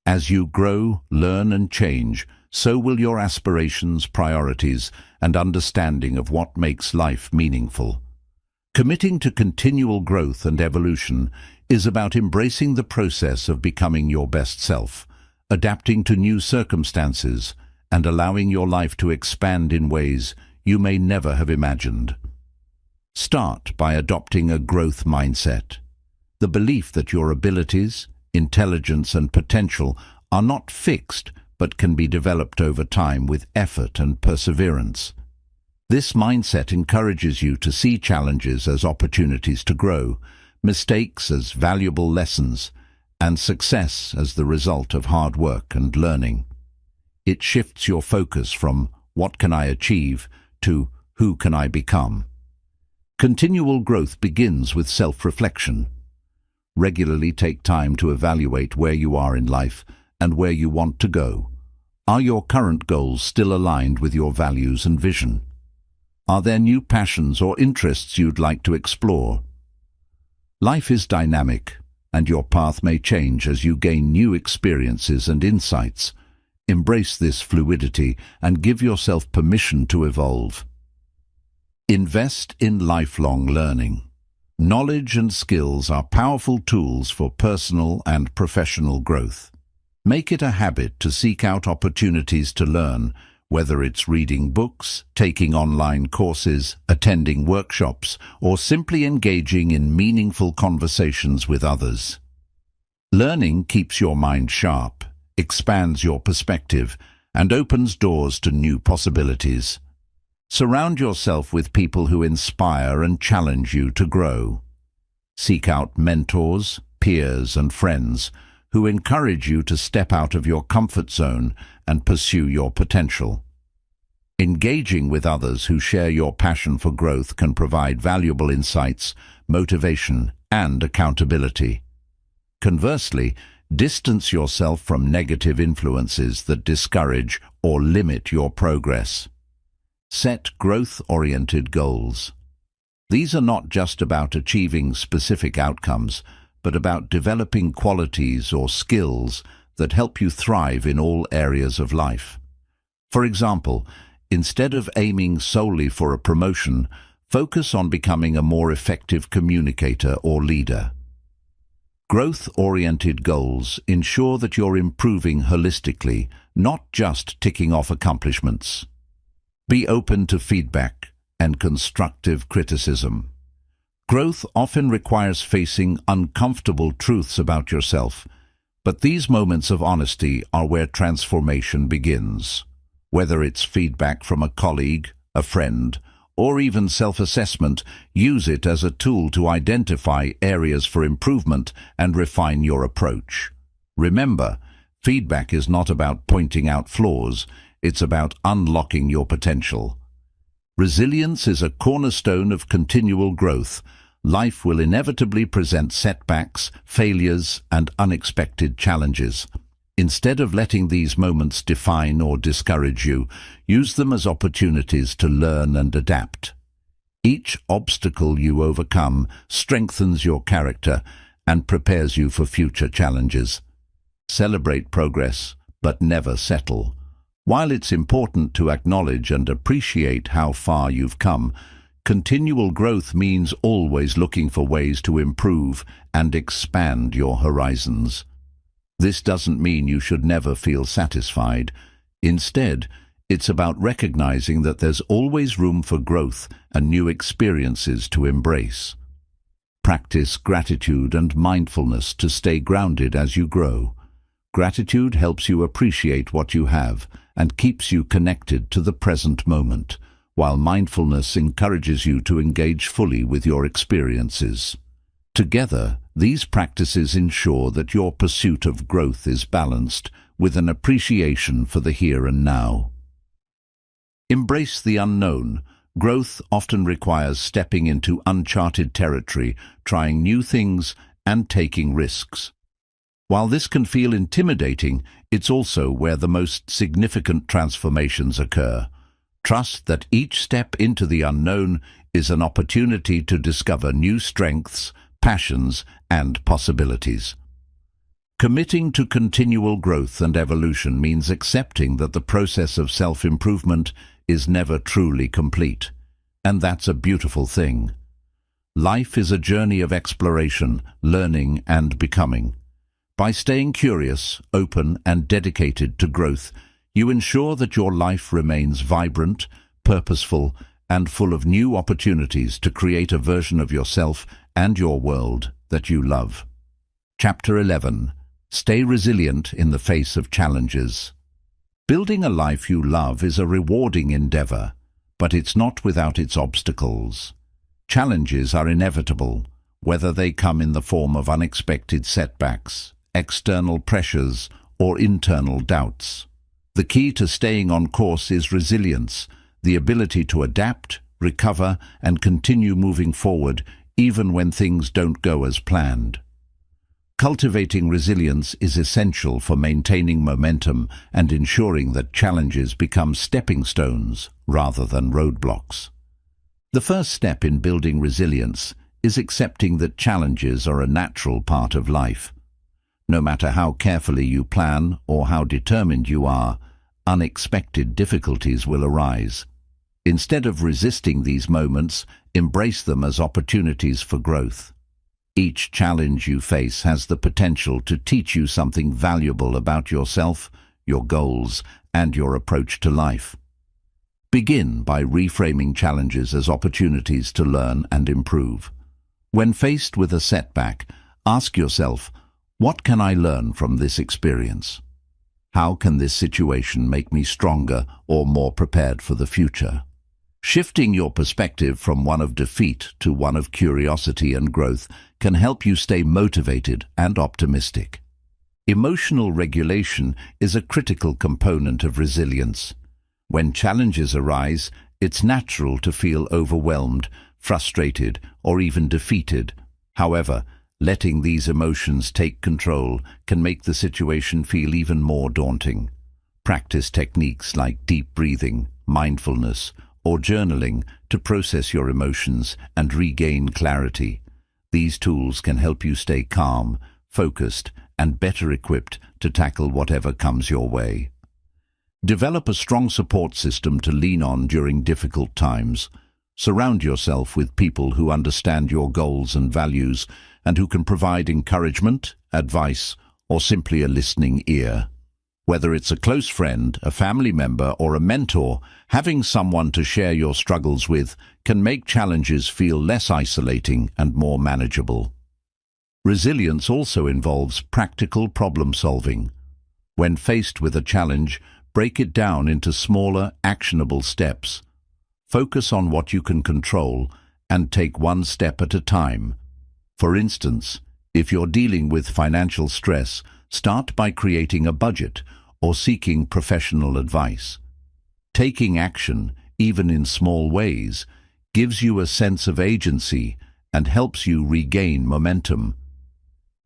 A: As you grow, learn, and change, so will your aspirations, priorities, and understanding of what makes life meaningful. Committing to continual growth and evolution is about embracing the process of becoming your best self, adapting to new circumstances, and allowing your life to expand in ways you may never have imagined. Start by adopting a growth mindset. The belief that your abilities, intelligence, and potential are not fixed but can be developed over time with effort and perseverance. This mindset encourages you to see challenges as opportunities to grow, mistakes as valuable lessons, and success as the result of hard work and learning. It shifts your focus from "what can I achieve" to "who can I become?" Continual growth begins with self-reflection. Regularly take time to evaluate where you are in life and where you want to go. Are your current goals still aligned with your values and vision? Are there new passions or interests you'd like to explore? Life is dynamic, and your path may change as you gain new experiences and insights. Embrace this fluidity and give yourself permission to evolve. Invest in lifelong learning. Knowledge and skills are powerful tools for personal and professional growth. Make it a habit to seek out opportunities to learn, whether it's reading books, taking online courses, attending workshops, or simply engaging in meaningful conversations with others. Learning keeps your mind sharp, expands your perspective, and opens doors to new possibilities. Surround yourself with people who inspire and challenge you to grow. Seek out mentors, peers, and friends who encourage you to step out of your comfort zone and pursue your potential. Engaging with others who share your passion for growth can provide valuable insights, motivation, and accountability. Conversely, distance yourself from negative influences that discourage or limit your progress. Set growth-oriented goals. These are not just about achieving specific outcomes, but about developing qualities or skills that help you thrive in all areas of life. For example, instead of aiming solely for a promotion, focus on becoming a more effective communicator or leader. Growth-oriented goals ensure that you're improving holistically, not just ticking off accomplishments. Be open to feedback and constructive criticism. Growth often requires facing uncomfortable truths about yourself, but these moments of honesty are where transformation begins. Whether it's feedback from a colleague, a friend, or even self-assessment, use it as a tool to identify areas for improvement and refine your approach. Remember, feedback is not about pointing out flaws, it's about unlocking your potential. Resilience is a cornerstone of continual growth. Life will inevitably present setbacks, failures, and unexpected challenges. Instead of letting these moments define or discourage you, use them as opportunities to learn and adapt. Each obstacle you overcome strengthens your character and prepares you for future challenges. Celebrate progress, but never settle. While it's important to acknowledge and appreciate how far you've come, continual growth means always looking for ways to improve and expand your horizons. This doesn't mean you should never feel satisfied. Instead, it's about recognizing that there's always room for growth and new experiences to embrace. Practice gratitude and mindfulness to stay grounded as you grow. Gratitude helps you appreciate what you have and keeps you connected to the present moment, while mindfulness encourages you to engage fully with your experiences. Together, these practices ensure that your pursuit of growth is balanced with an appreciation for the here and now. Embrace the unknown. Growth often requires stepping into uncharted territory, trying new things, and taking risks. While this can feel intimidating, it's also where the most significant transformations occur. Trust that each step into the unknown is an opportunity to discover new strengths, passions, and possibilities. Committing to continual growth and evolution means accepting that the process of self-improvement is never truly complete, and that's a beautiful thing. Life is a journey of exploration, learning, and becoming. By staying curious, open, and dedicated to growth, you ensure that your life remains vibrant, purposeful, and full of new opportunities to create a version of yourself and your world that you love. Chapter 11. Stay resilient in the face of challenges. Building a life you love is a rewarding endeavor, but it's not without its obstacles. Challenges are inevitable, whether they come in the form of unexpected setbacks, external pressures, or internal doubts. The key to staying on course is resilience, the ability to adapt, recover, and continue moving forward even when things don't go as planned. Cultivating resilience is essential for maintaining momentum and ensuring that challenges become stepping stones rather than roadblocks. The first step in building resilience is accepting that challenges are a natural part of life. No matter how carefully you plan or how determined you are, unexpected difficulties will arise. Instead of resisting these moments, embrace them as opportunities for growth. Each challenge you face has the potential to teach you something valuable about yourself, your goals, and your approach to life. Begin by reframing challenges as opportunities to learn and improve. When faced with a setback, ask yourself, what can I learn from this experience? How can this situation make me stronger or more prepared for the future? Shifting your perspective from one of defeat to one of curiosity and growth can help you stay motivated and optimistic. Emotional regulation is a critical component of resilience. When challenges arise, it's natural to feel overwhelmed, frustrated, or even defeated. However, letting these emotions take control can make the situation feel even more daunting. Practice techniques like deep breathing, mindfulness, or journaling to process your emotions and regain clarity. These tools can help you stay calm, focused, and better equipped to tackle whatever comes your way. Develop a strong support system to lean on during difficult times. Surround yourself with people who understand your goals and values and who can provide encouragement, advice, or simply a listening ear. Whether it's a close friend, a family member, or a mentor, having someone to share your struggles with can make challenges feel less isolating and more manageable. Resilience also involves practical problem solving. When faced with a challenge, break it down into smaller, actionable steps. Focus on what you can control and take one step at a time. For instance, if you're dealing with financial stress, start by creating a budget or seeking professional advice. Taking action, even in small ways, gives you a sense of agency and helps you regain momentum.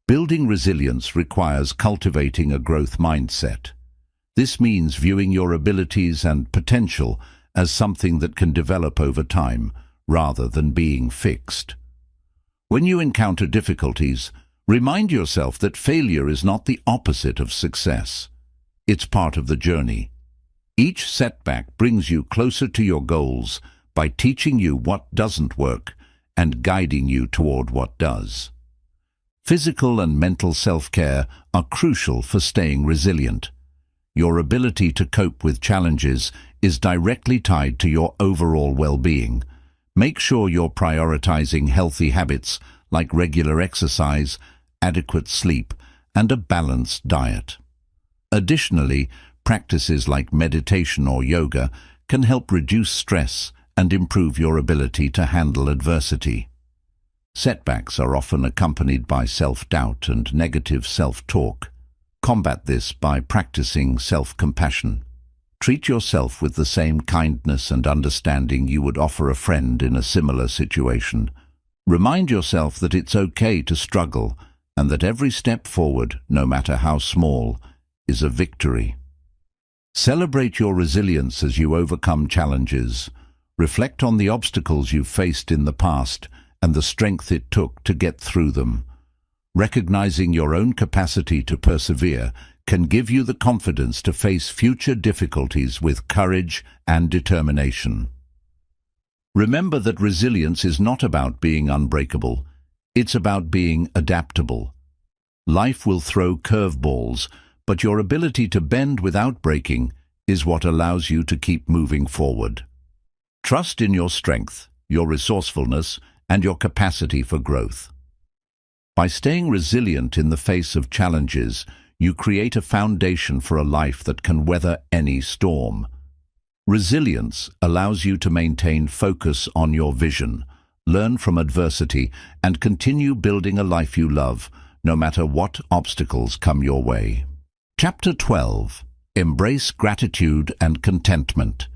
A: Building resilience requires cultivating a growth mindset. This means viewing your abilities and potential as something that can develop over time, rather than being fixed. When you encounter difficulties, remind yourself that failure is not the opposite of success. It's part of the journey. Each setback brings you closer to your goals by teaching you what doesn't work and guiding you toward what does. Physical and mental self-care are crucial for staying resilient. Your ability to cope with challenges is directly tied to your overall well-being. Make sure you're prioritizing healthy habits like regular exercise, adequate sleep, and a balanced diet. Additionally, practices like meditation or yoga can help reduce stress and improve your ability to handle adversity. Setbacks are often accompanied by self-doubt and negative self-talk. Combat this by practicing self-compassion. Treat yourself with the same kindness and understanding you would offer a friend in a similar situation. Remind yourself that it's okay to struggle and that every step forward, no matter how small, is a victory. Celebrate your resilience as you overcome challenges. Reflect on the obstacles you've faced in the past and the strength it took to get through them. Recognizing your own capacity to persevere can give you the confidence to face future difficulties with courage and determination. Remember that resilience is not about being unbreakable. It's about being adaptable. Life will throw curveballs, but your ability to bend without breaking is what allows you to keep moving forward. Trust in your strength, your resourcefulness, and your capacity for growth. By staying resilient in the face of challenges, you create a foundation for a life that can weather any storm. Resilience allows you to maintain focus on your vision, learn from adversity, and continue building a life you love, no matter what obstacles come your way. Chapter 12. Embrace gratitude and contentment.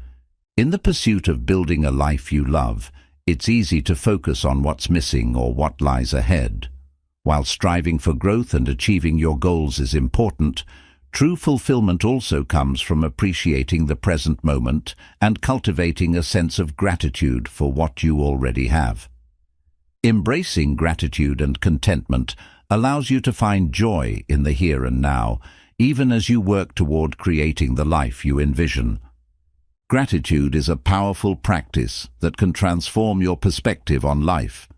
A: In the pursuit of building a life you love, it's easy to focus on what's missing or what lies ahead. While striving for growth and achieving your goals is important, true fulfillment also comes from appreciating the present moment and cultivating a sense of gratitude for what you already have. Embracing gratitude and contentment allows you to find joy in the here and now, even as you work toward creating the life you envision. Gratitude is a powerful practice that can transform your perspective on life.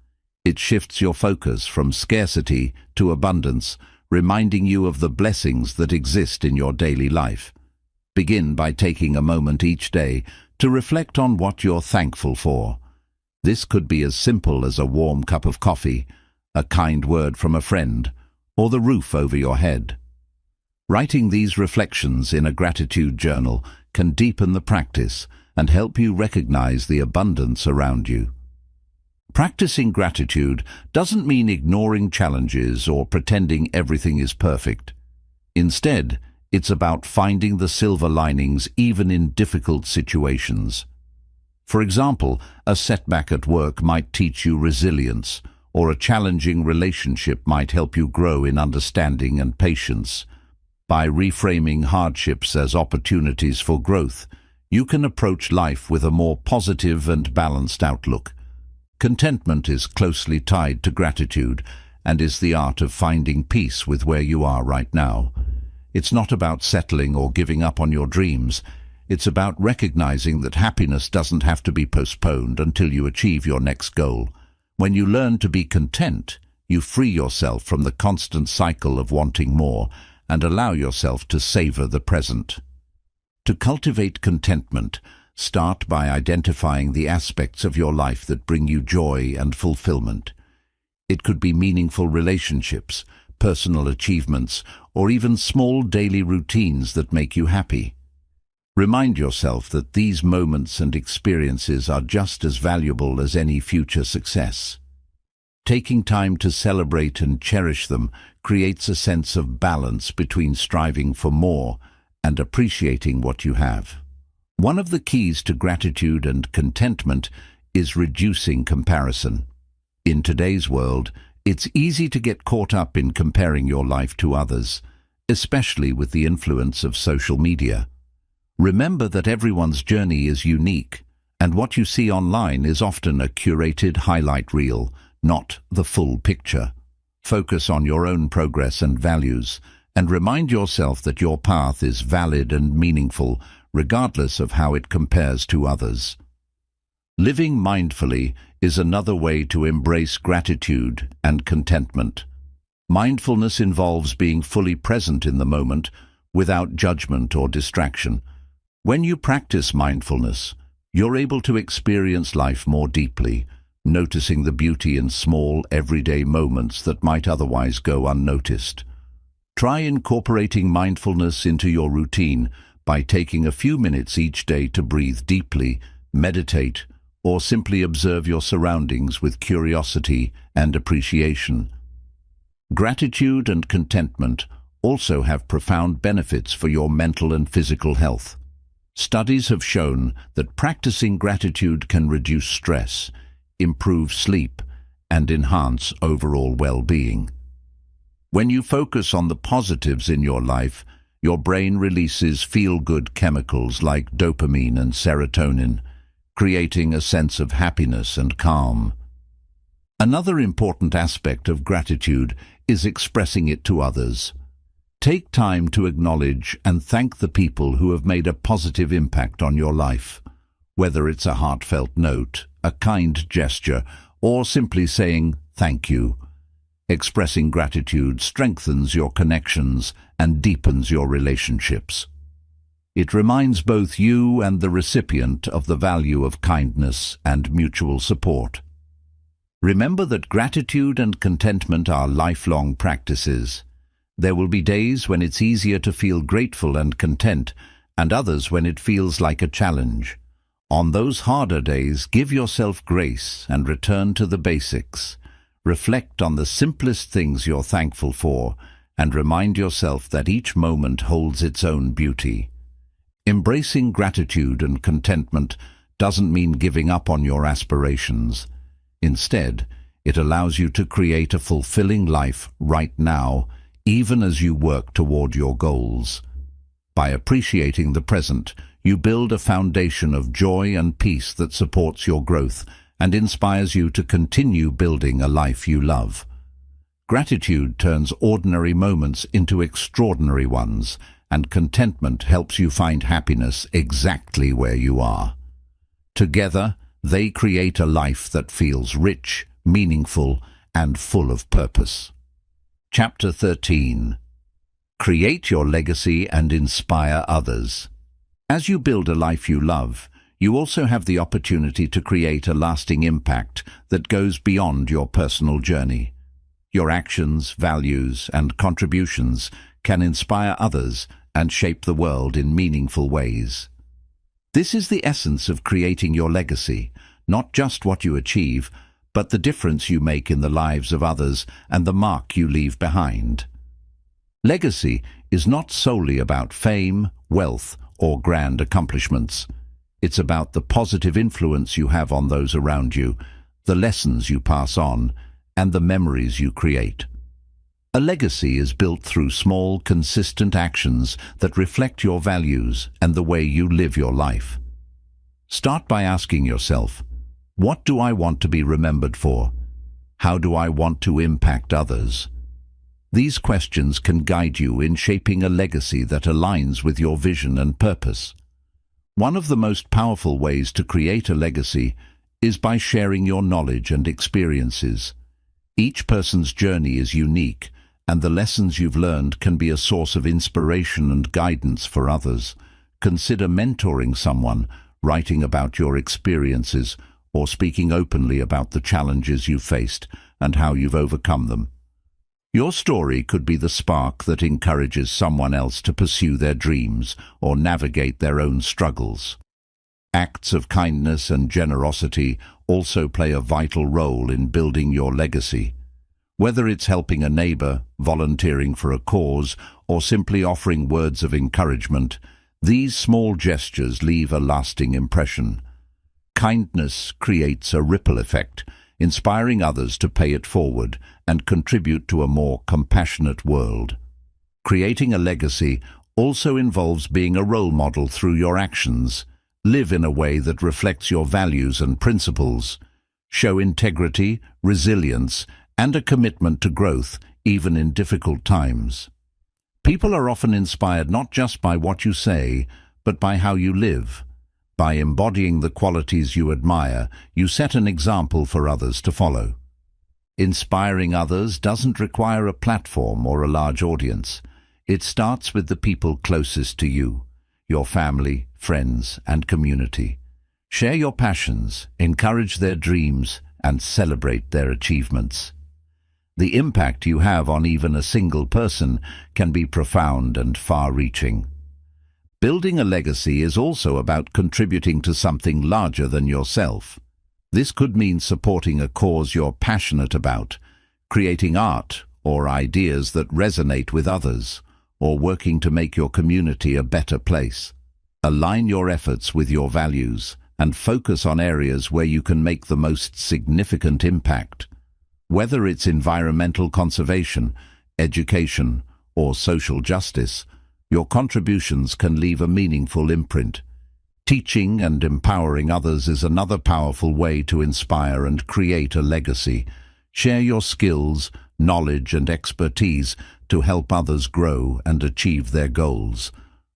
A: It shifts your focus from scarcity to abundance, reminding you of the blessings that exist in your daily life. Begin by taking a moment each day to reflect on what you're thankful for. This could be as simple as a warm cup of coffee, a kind word from a friend, or the roof over your head. Writing these reflections in a gratitude journal can deepen the practice and help you recognize the abundance around you. Practicing gratitude doesn't mean ignoring challenges or pretending everything is perfect. Instead, it's about finding the silver linings even in difficult situations. For example, a setback at work might teach you resilience, or a challenging relationship might help you grow in understanding and patience. By reframing hardships as opportunities for growth, you can approach life with a more positive and balanced outlook. Contentment is closely tied to gratitude and is the art of finding peace with where you are right now. It's not about settling or giving up on your dreams. It's about recognizing that happiness doesn't have to be postponed until you achieve your next goal. When you learn to be content, you free yourself from the constant cycle of wanting more and allow yourself to savor the present. To cultivate contentment, start by identifying the aspects of your life that bring you joy and fulfillment. It could be meaningful relationships, personal achievements, or even small daily routines that make you happy. Remind yourself that these moments and experiences are just as valuable as any future success. Taking time to celebrate and cherish them creates a sense of balance between striving for more and appreciating what you have. One of the keys to gratitude and contentment is reducing comparison. In today's world, it's easy to get caught up in comparing your life to others, especially with the influence of social media. Remember that everyone's journey is unique, and what you see online is often a curated highlight reel, not the full picture. Focus on your own progress and values, and remind yourself that your path is valid and meaningful, regardless of how it compares to others. Living mindfully is another way to embrace gratitude and contentment. Mindfulness involves being fully present in the moment, without judgment or distraction. When you practice mindfulness, you're able to experience life more deeply, noticing the beauty in small, everyday moments that might otherwise go unnoticed. Try incorporating mindfulness into your routine by taking a few minutes each day to breathe deeply, meditate, or simply observe your surroundings with curiosity and appreciation. Gratitude and contentment also have profound benefits for your mental and physical health. Studies have shown that practicing gratitude can reduce stress, improve sleep, and enhance overall well-being. When you focus on the positives in your life, your brain releases feel-good chemicals like dopamine and serotonin, creating a sense of happiness and calm. Another important aspect of gratitude is expressing it to others. Take time to acknowledge and thank the people who have made a positive impact on your life. Whether it's a heartfelt note, a kind gesture, or simply saying thank you. Expressing gratitude strengthens your connections and deepens your relationships. It reminds both you and the recipient of the value of kindness and mutual support. Remember that gratitude and contentment are lifelong practices. There will be days when it's easier to feel grateful and content, and others when it feels like a challenge. On those harder days, give yourself grace and return to the basics. Reflect on the simplest things you're thankful for, and remind yourself that each moment holds its own beauty. Embracing gratitude and contentment doesn't mean giving up on your aspirations. Instead, it allows you to create a fulfilling life right now, even as you work toward your goals. By appreciating the present, you build a foundation of joy and peace that supports your growth and inspires you to continue building a life you love. Gratitude turns ordinary moments into extraordinary ones, and contentment helps you find happiness exactly where you are. Together, they create a life that feels rich, meaningful, and full of purpose. Chapter 13. Create your legacy and inspire others. As you build a life you love, you also have the opportunity to create a lasting impact that goes beyond your personal journey. Your actions, values, and contributions can inspire others and shape the world in meaningful ways. This is the essence of creating your legacy, not just what you achieve, but the difference you make in the lives of others and the mark you leave behind. Legacy is not solely about fame, wealth, or grand accomplishments. It's about the positive influence you have on those around you, the lessons you pass on, and the memories you create. A legacy is built through small, consistent actions that reflect your values and the way you live your life. Start by asking yourself, what do I want to be remembered for? How do I want to impact others? These questions can guide you in shaping a legacy that aligns with your vision and purpose. One of the most powerful ways to create a legacy is by sharing your knowledge and experiences. Each person's journey is unique, and the lessons you've learned can be a source of inspiration and guidance for others. Consider mentoring someone, writing about your experiences, or speaking openly about the challenges you've faced and how you've overcome them. Your story could be the spark that encourages someone else to pursue their dreams or navigate their own struggles. Acts of kindness and generosity also play a vital role in building your legacy. Whether it's helping a neighbor, volunteering for a cause, or simply offering words of encouragement, these small gestures leave a lasting impression. Kindness creates a ripple effect, inspiring others to pay it forward and contribute to a more compassionate world. Creating a legacy also involves being a role model through your actions. Live in a way that reflects your values and principles. Show integrity, resilience, and a commitment to growth, even in difficult times. People are often inspired not just by what you say, but by how you live. By embodying the qualities you admire, you set an example for others to follow. Inspiring others doesn't require a platform or a large audience. It starts with the people closest to you, your family, friends, and community. Share your passions, encourage their dreams, and celebrate their achievements. The impact you have on even a single person can be profound and far-reaching. Building a legacy is also about contributing to something larger than yourself. This could mean supporting a cause you're passionate about, creating art or ideas that resonate with others, or working to make your community a better place. Align your efforts with your values and focus on areas where you can make the most significant impact. Whether it's environmental conservation, education, or social justice, your contributions can leave a meaningful imprint. Teaching and empowering others is another powerful way to inspire and create a legacy. Share your skills, knowledge, and expertise to help others grow and achieve their goals.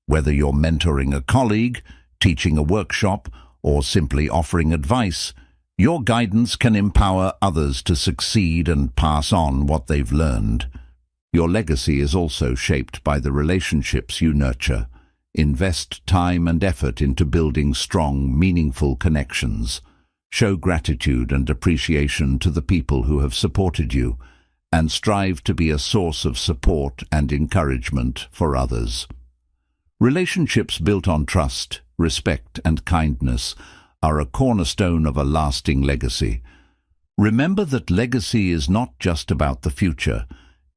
A: Whether you're mentoring a colleague, teaching a workshop, or simply offering advice, your guidance can empower others to succeed and pass on what they've learned. Your legacy is also shaped by the relationships you nurture. Invest time and effort into building strong, meaningful connections. Show gratitude and appreciation to the people who have supported you, and strive to be a source of support and encouragement for others. Relationships built on trust, respect, and kindness are a cornerstone of a lasting legacy. Remember that legacy is not just about the future,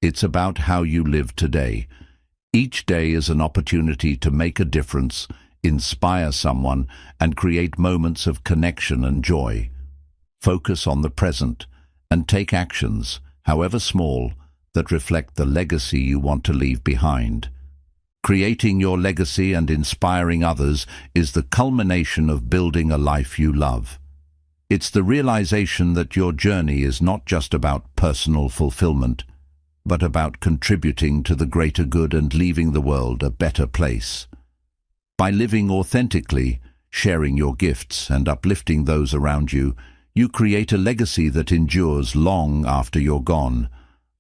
A: it's about how you live today. Each day is an opportunity to make a difference, inspire someone, and create moments of connection and joy. Focus on the present and take actions, however small, that reflect the legacy you want to leave behind. Creating your legacy and inspiring others is the culmination of building a life you love. It's the realization that your journey is not just about personal fulfillment, but about contributing to the greater good and leaving the world a better place. By living authentically, sharing your gifts, and uplifting those around you, you create a legacy that endures long after you're gone,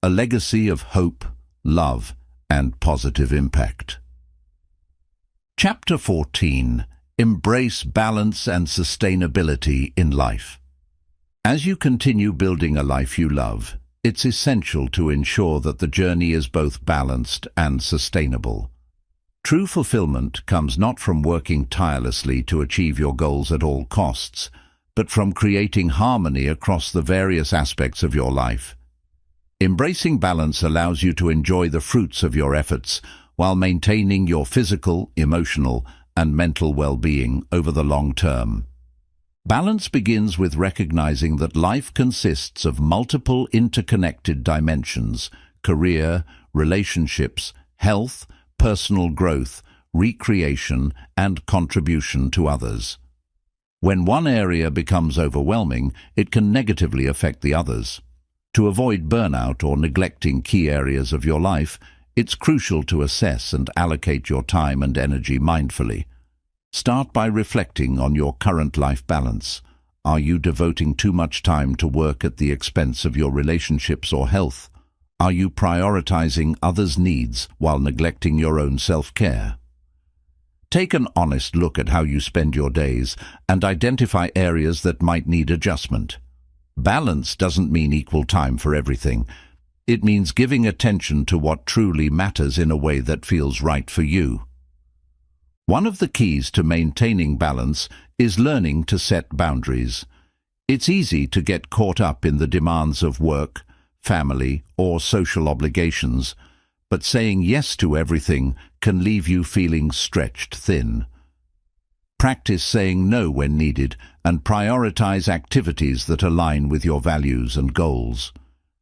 A: a legacy of hope, love, and positive impact. Chapter 14. Embrace balance and sustainability in life. As you continue building a life you love, it's essential to ensure that the journey is both balanced and sustainable. True fulfillment comes not from working tirelessly to achieve your goals at all costs, but from creating harmony across the various aspects of your life. Embracing balance allows you to enjoy the fruits of your efforts while maintaining your physical, emotional, and mental well-being over the long term. Balance begins with recognizing that life consists of multiple interconnected dimensions: career, relationships, health, personal growth, recreation, and contribution to others. When one area becomes overwhelming, it can negatively affect the others. To avoid burnout or neglecting key areas of your life, it's crucial to assess and allocate your time and energy mindfully. Start by reflecting on your current life balance. Are you devoting too much time to work at the expense of your relationships or health? Are you prioritizing others' needs while neglecting your own self-care? Take an honest look at how you spend your days and identify areas that might need adjustment. Balance doesn't mean equal time for everything. It means giving attention to what truly matters in a way that feels right for you. One of the keys to maintaining balance is learning to set boundaries. It's easy to get caught up in the demands of work, family, or social obligations, but saying yes to everything can leave you feeling stretched thin. Practice saying no when needed and prioritize activities that align with your values and goals.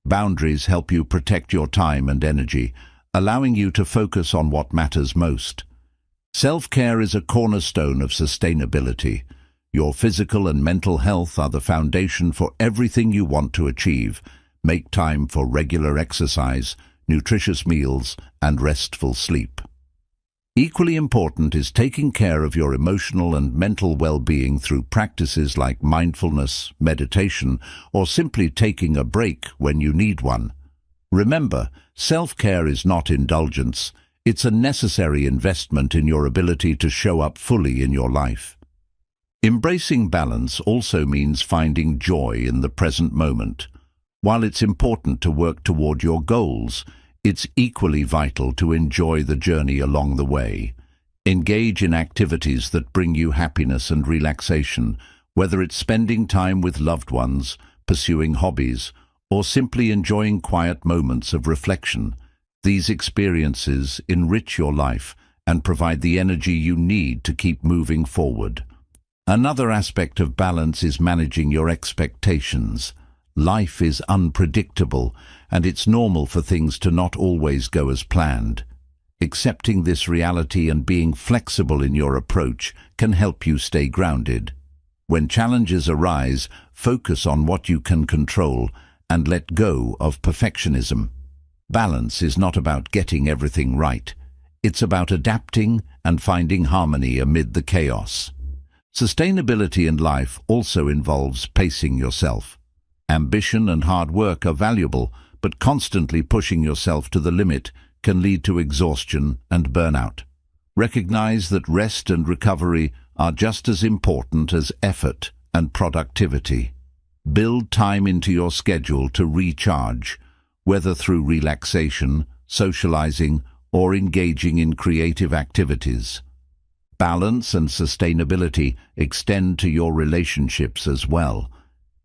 A: Boundaries help you protect your time and energy, allowing you to focus on what matters most. Self-care is a cornerstone of sustainability. Your physical and mental health are the foundation for everything you want to achieve. Make time for regular exercise, nutritious meals, and restful sleep. Equally important is taking care of your emotional and mental well-being through practices like mindfulness, meditation, or simply taking a break when you need one. Remember, self-care is not indulgence. It's a necessary investment in your ability to show up fully in your life. Embracing balance also means finding joy in the present moment. While it's important to work toward your goals, it's equally vital to enjoy the journey along the way. Engage in activities that bring you happiness and relaxation, whether it's spending time with loved ones, pursuing hobbies, or simply enjoying quiet moments of reflection. These experiences enrich your life and provide the energy you need to keep moving forward. Another aspect of balance is managing your expectations. Life is unpredictable, and it's normal for things to not always go as planned. Accepting this reality and being flexible in your approach can help you stay grounded. When challenges arise, focus on what you can control and let go of perfectionism. Balance is not about getting everything right. It's about adapting and finding harmony amid the chaos. Sustainability in life also involves pacing yourself. Ambition and hard work are valuable, but constantly pushing yourself to the limit can lead to exhaustion and burnout. Recognize that rest and recovery are just as important as effort and productivity. Build time into your schedule to recharge, whether through relaxation, socializing, or engaging in creative activities. Balance and sustainability extend to your relationships as well.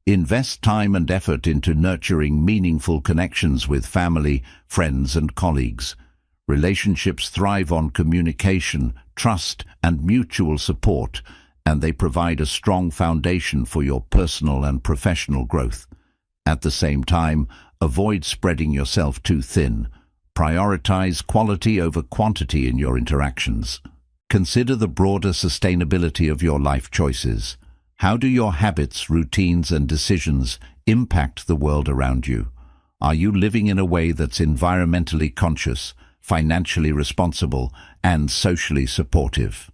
A: Invest time and effort into nurturing meaningful connections with family, friends, and colleagues. Relationships thrive on communication, trust, and mutual support, and they provide a strong foundation for your personal and professional growth. At the same time, avoid spreading yourself too thin. Prioritize quality over quantity in your interactions. Consider the broader sustainability of your life choices. How do your habits, routines, and decisions impact the world around you? Are you living in a way that's environmentally conscious, financially responsible, and socially supportive?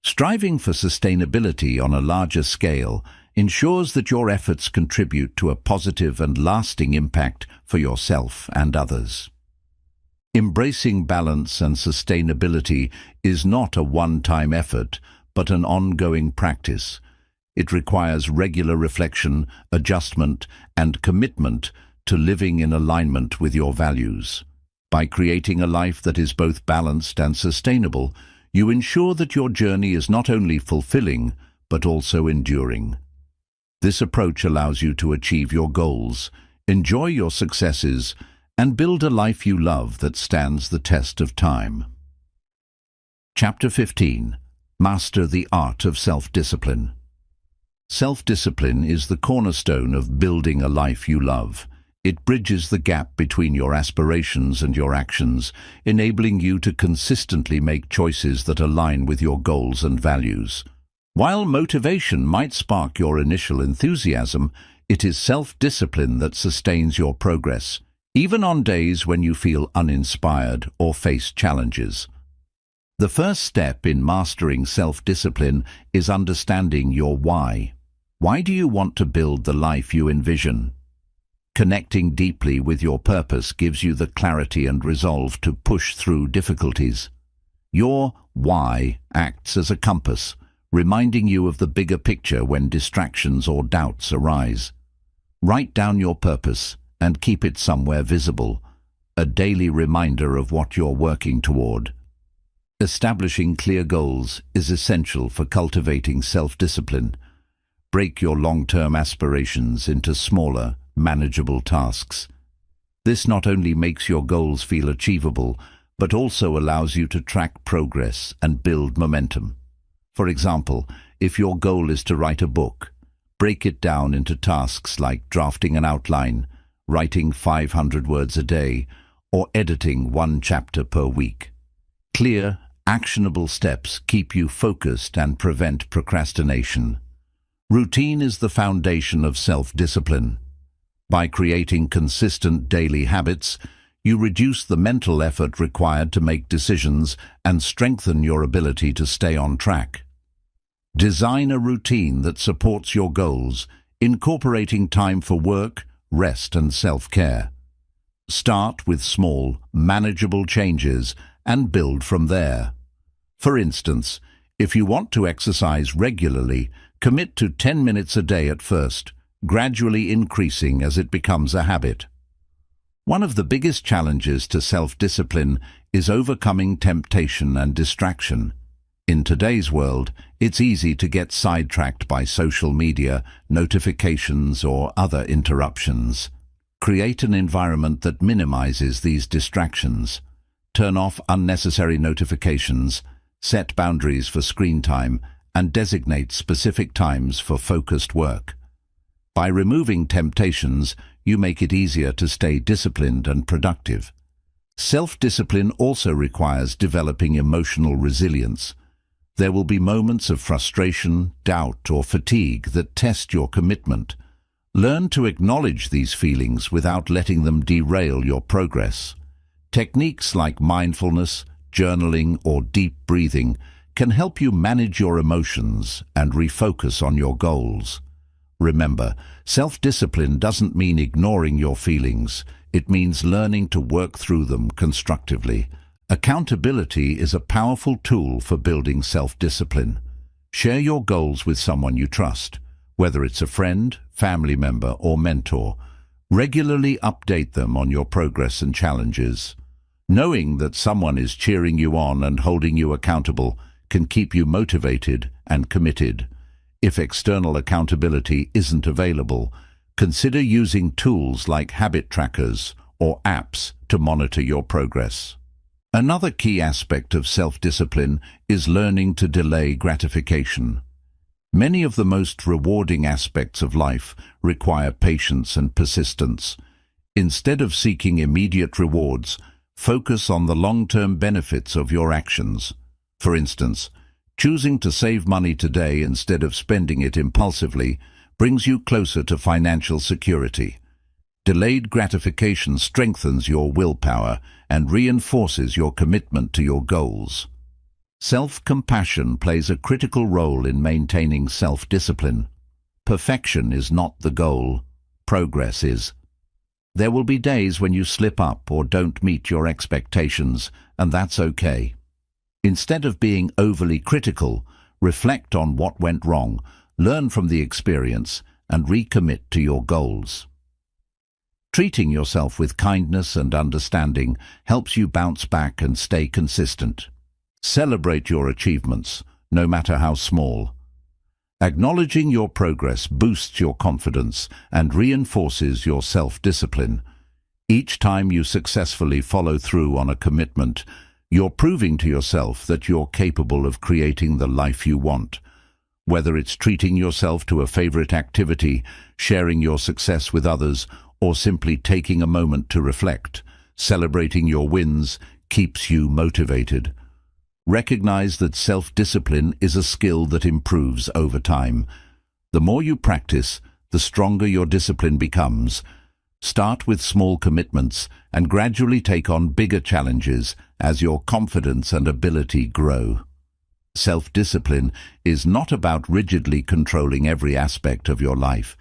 A: Striving for sustainability on a larger scale ensures that your efforts contribute to a positive and lasting impact for yourself and others. Embracing balance and sustainability is not a one-time effort, but an ongoing practice. It requires regular reflection, adjustment, and commitment to living in alignment with your values. By creating a life that is both balanced and sustainable, you ensure that your journey is not only fulfilling, but also enduring. This approach allows you to achieve your goals, enjoy your successes, and build a life you love that stands the test of time. Chapter 15. Master the Art of Self-Discipline. Self-discipline is the cornerstone of building a life you love. It bridges the gap between your aspirations and your actions, enabling you to consistently make choices that align with your goals and values. While motivation might spark your initial enthusiasm, it is self-discipline that sustains your progress, even on days when you feel uninspired or face challenges. The first step in mastering self-discipline is understanding your why. Why do you want to build the life you envision? Connecting deeply with your purpose gives you the clarity and resolve to push through difficulties. Your why acts as a compass, reminding you of the bigger picture when distractions or doubts arise. Write down your purpose and keep it somewhere visible, a daily reminder of what you're working toward. Establishing clear goals is essential for cultivating self-discipline. Break your long-term aspirations into smaller, manageable tasks. This not only makes your goals feel achievable, but also allows you to track progress and build momentum. For example, if your goal is to write a book, break it down into tasks like drafting an outline, writing 500 words a day, or editing one chapter per week. Clear, actionable steps keep you focused and prevent procrastination. Routine is the foundation of self-discipline. By creating consistent daily habits, you reduce the mental effort required to make decisions and strengthen your ability to stay on track. Design a routine that supports your goals, incorporating time for work, rest, and self-care. Start with small, manageable changes and build from there. For instance, if you want to exercise regularly, commit to 10 minutes a day at first, gradually increasing as it becomes a habit. One of the biggest challenges to self-discipline is overcoming temptation and distraction. In today's world, it's easy to get sidetracked by social media, notifications, or other interruptions. Create an environment that minimizes these distractions. Turn off unnecessary notifications, set boundaries for screen time, and designate specific times for focused work. By removing temptations, you make it easier to stay disciplined and productive. Self-discipline also requires developing emotional resilience. There will be moments of frustration, doubt, or fatigue that test your commitment. Learn to acknowledge these feelings without letting them derail your progress. Techniques like mindfulness, journaling, or deep breathing can help you manage your emotions and refocus on your goals. Remember, self-discipline doesn't mean ignoring your feelings. It means learning to work through them constructively. Accountability is a powerful tool for building self-discipline. Share your goals with someone you trust, whether it's a friend, family member, or mentor. Regularly update them on your progress and challenges. Knowing that someone is cheering you on and holding you accountable can keep you motivated and committed. If external accountability isn't available, consider using tools like habit trackers or apps to monitor your progress. Another key aspect of self-discipline is learning to delay gratification. Many of the most rewarding aspects of life require patience and persistence. Instead of seeking immediate rewards, focus on the long-term benefits of your actions. For instance, choosing to save money today instead of spending it impulsively brings you closer to financial security. Delayed gratification strengthens your willpower and reinforces your commitment to your goals. Self-compassion plays a critical role in maintaining self-discipline. Perfection is not the goal, progress is. There will be days when you slip up or don't meet your expectations, and that's okay. Instead of being overly critical, reflect on what went wrong, learn from the experience, and recommit to your goals. Treating yourself with kindness and understanding helps you bounce back and stay consistent. Celebrate your achievements, no matter how small. Acknowledging your progress boosts your confidence and reinforces your self-discipline. Each time you successfully follow through on a commitment, you're proving to yourself that you're capable of creating the life you want. Whether it's treating yourself to a favorite activity, sharing your success with others, or simply taking a moment to reflect, celebrating your wins keeps you motivated. Recognize that self-discipline is a skill that improves over time. The more you practice, the stronger your discipline becomes. Start with small commitments and gradually take on bigger challenges as your confidence and ability grow. Self-discipline is not about rigidly controlling every aspect of your life.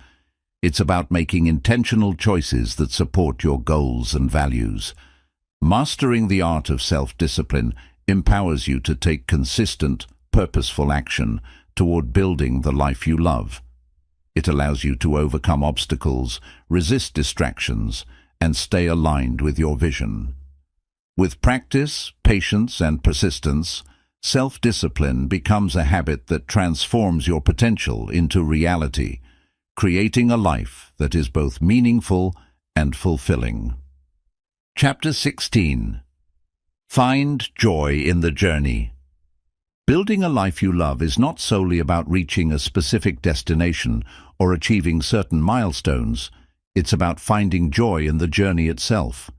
A: It's about making intentional choices that support your goals and values. Mastering the art of self-discipline empowers you to take consistent, purposeful action toward building the life you love. It allows you to overcome obstacles, resist distractions, and stay aligned with your vision. With practice, patience, and persistence, self-discipline becomes a habit that transforms your potential into reality, creating a life that is both meaningful and fulfilling. Chapter 16. Find joy in the journey. Building a life you love is not solely about reaching a specific destination or achieving certain milestones. It's about finding joy in the journey itself.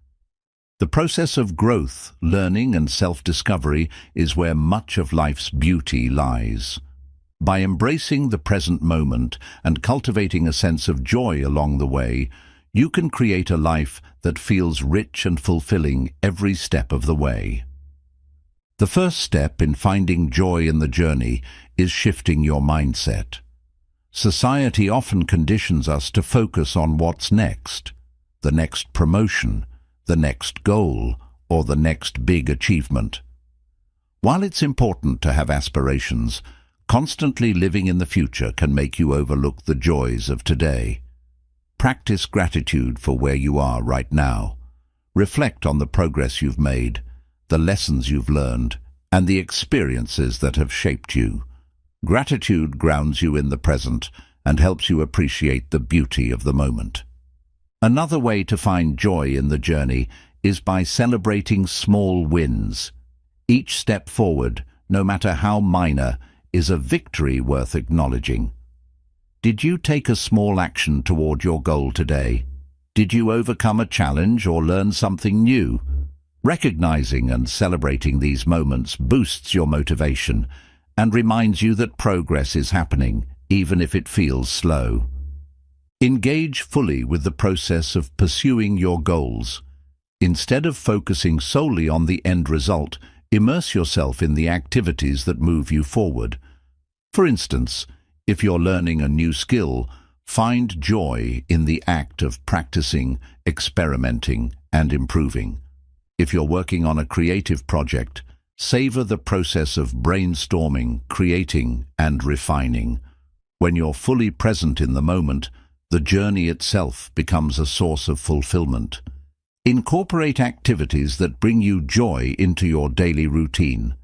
A: The process of growth, learning, and self-discovery is where much of life's beauty lies. By embracing the present moment and cultivating a sense of joy along the way, you can create a life that feels rich and fulfilling every step of the way. The first step in finding joy in the journey is shifting your mindset. Society often conditions us to focus on what's next, the next promotion, the next goal, or the next big achievement. While it's important to have aspirations, constantly living in the future can make you overlook the joys of today. Practice gratitude for where you are right now. Reflect on the progress you've made, the lessons you've learned, and the experiences that have shaped you. Gratitude grounds you in the present and helps you appreciate the beauty of the moment. Another way to find joy in the journey is by celebrating small wins. Each step forward, no matter how minor, is a victory worth acknowledging. Did you take a small action toward your goal today? Did you overcome a challenge or learn something new? Recognizing and celebrating these moments boosts your motivation and reminds you that progress is happening, even if it feels slow. Engage fully with the process of pursuing your goals. Instead of focusing solely on the end result, immerse yourself in the activities that move you forward. For instance, if you're learning a new skill, find joy in the act of practicing, experimenting, and improving. If you're working on a creative project, savor the process of brainstorming, creating, and refining. When you're fully present in the moment, the journey itself becomes a source of fulfillment. Incorporate activities that bring you joy into your daily routine.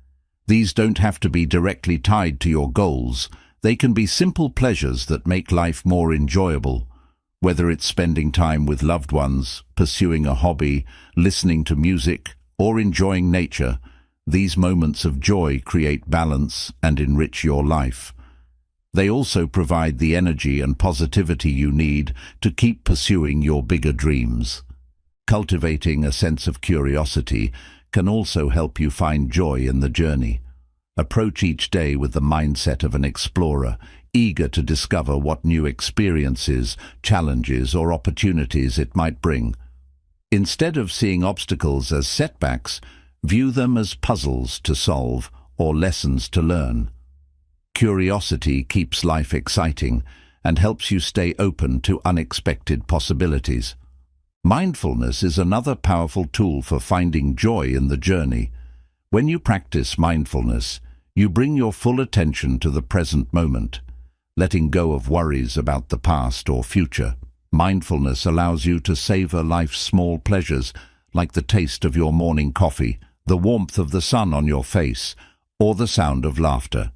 A: These don't have to be directly tied to your goals. They can be simple pleasures that make life more enjoyable. Whether it's spending time with loved ones, pursuing a hobby, listening to music, or enjoying nature, these moments of joy create balance and enrich your life. They also provide the energy and positivity you need to keep pursuing your bigger dreams. Cultivating a sense of curiosity can also help you find joy in the journey. Approach each day with the mindset of an explorer, eager to discover what new experiences, challenges, or opportunities it might bring. Instead of seeing obstacles as setbacks, view them as puzzles to solve or lessons to learn. Curiosity keeps life exciting and helps you stay open to unexpected possibilities. Mindfulness is another powerful tool for finding joy in the journey. When you practice mindfulness, you bring your full attention to the present moment, letting go of worries about the past or future. Mindfulness allows you to savor life's small pleasures, like the taste of your morning coffee, the warmth of the sun on your face, or the sound of laughter.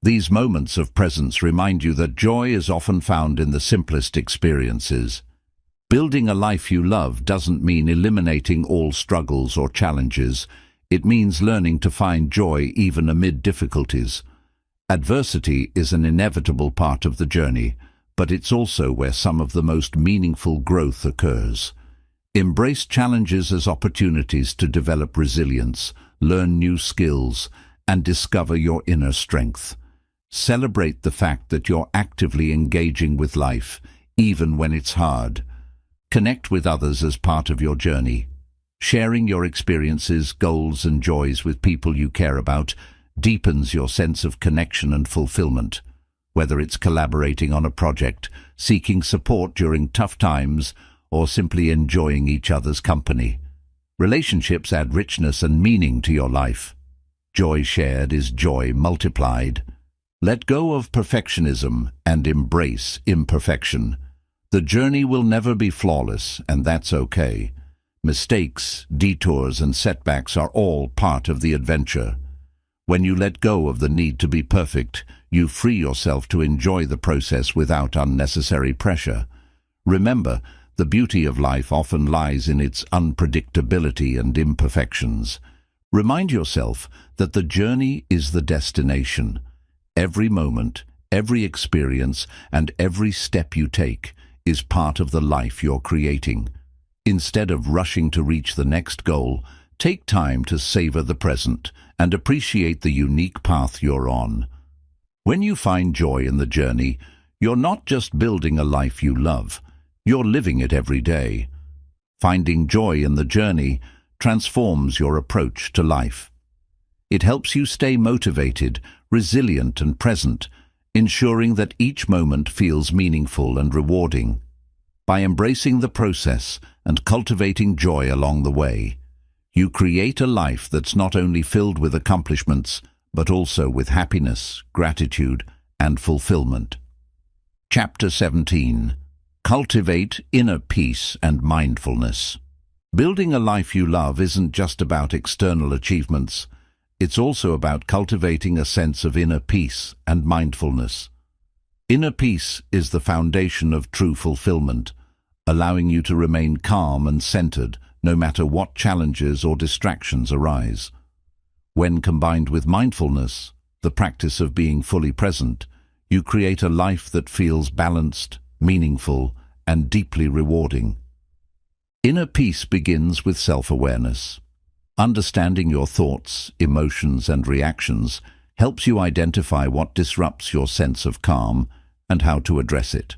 A: These moments of presence remind you that joy is often found in the simplest experiences. Building a life you love doesn't mean eliminating all struggles or challenges. It means learning to find joy even amid difficulties. Adversity is an inevitable part of the journey, but it's also where some of the most meaningful growth occurs. Embrace challenges as opportunities to develop resilience, learn new skills, and discover your inner strength. Celebrate the fact that you're actively engaging with life, even when it's hard. Connect with others as part of your journey. Sharing your experiences, goals, and joys with people you care about deepens your sense of connection and fulfillment. Whether it's collaborating on a project, seeking support during tough times, or simply enjoying each other's company. Relationships add richness and meaning to your life. Joy shared is joy multiplied. Let go of perfectionism and embrace imperfection. The journey will never be flawless, and that's okay. Mistakes, detours, and setbacks are all part of the adventure. When you let go of the need to be perfect, you free yourself to enjoy the process without unnecessary pressure. Remember, the beauty of life often lies in its unpredictability and imperfections. Remind yourself that the journey is the destination. Every moment, every experience, and every step you take is part of the life you're creating. Instead of rushing to reach the next goal, take time to savor the present and appreciate the unique path you're on. When you find joy in the journey, you're not just building a life you love, you're living it every day. Finding joy in the journey transforms your approach to life. It helps you stay motivated, resilient, and present, ensuring that each moment feels meaningful and rewarding. By embracing the process and cultivating joy along the way, you create a life that's not only filled with accomplishments, but also with happiness, gratitude, and fulfillment. Chapter 17. Cultivate inner peace and mindfulness. Building a life you love isn't just about external achievements. It's also about cultivating a sense of inner peace and mindfulness. Inner peace is the foundation of true fulfillment, allowing you to remain calm and centered no matter what challenges or distractions arise. When combined with mindfulness, the practice of being fully present, you create a life that feels balanced, meaningful, and deeply rewarding. Inner peace begins with self-awareness. Understanding your thoughts, emotions, and reactions helps you identify what disrupts your sense of calm and how to address it.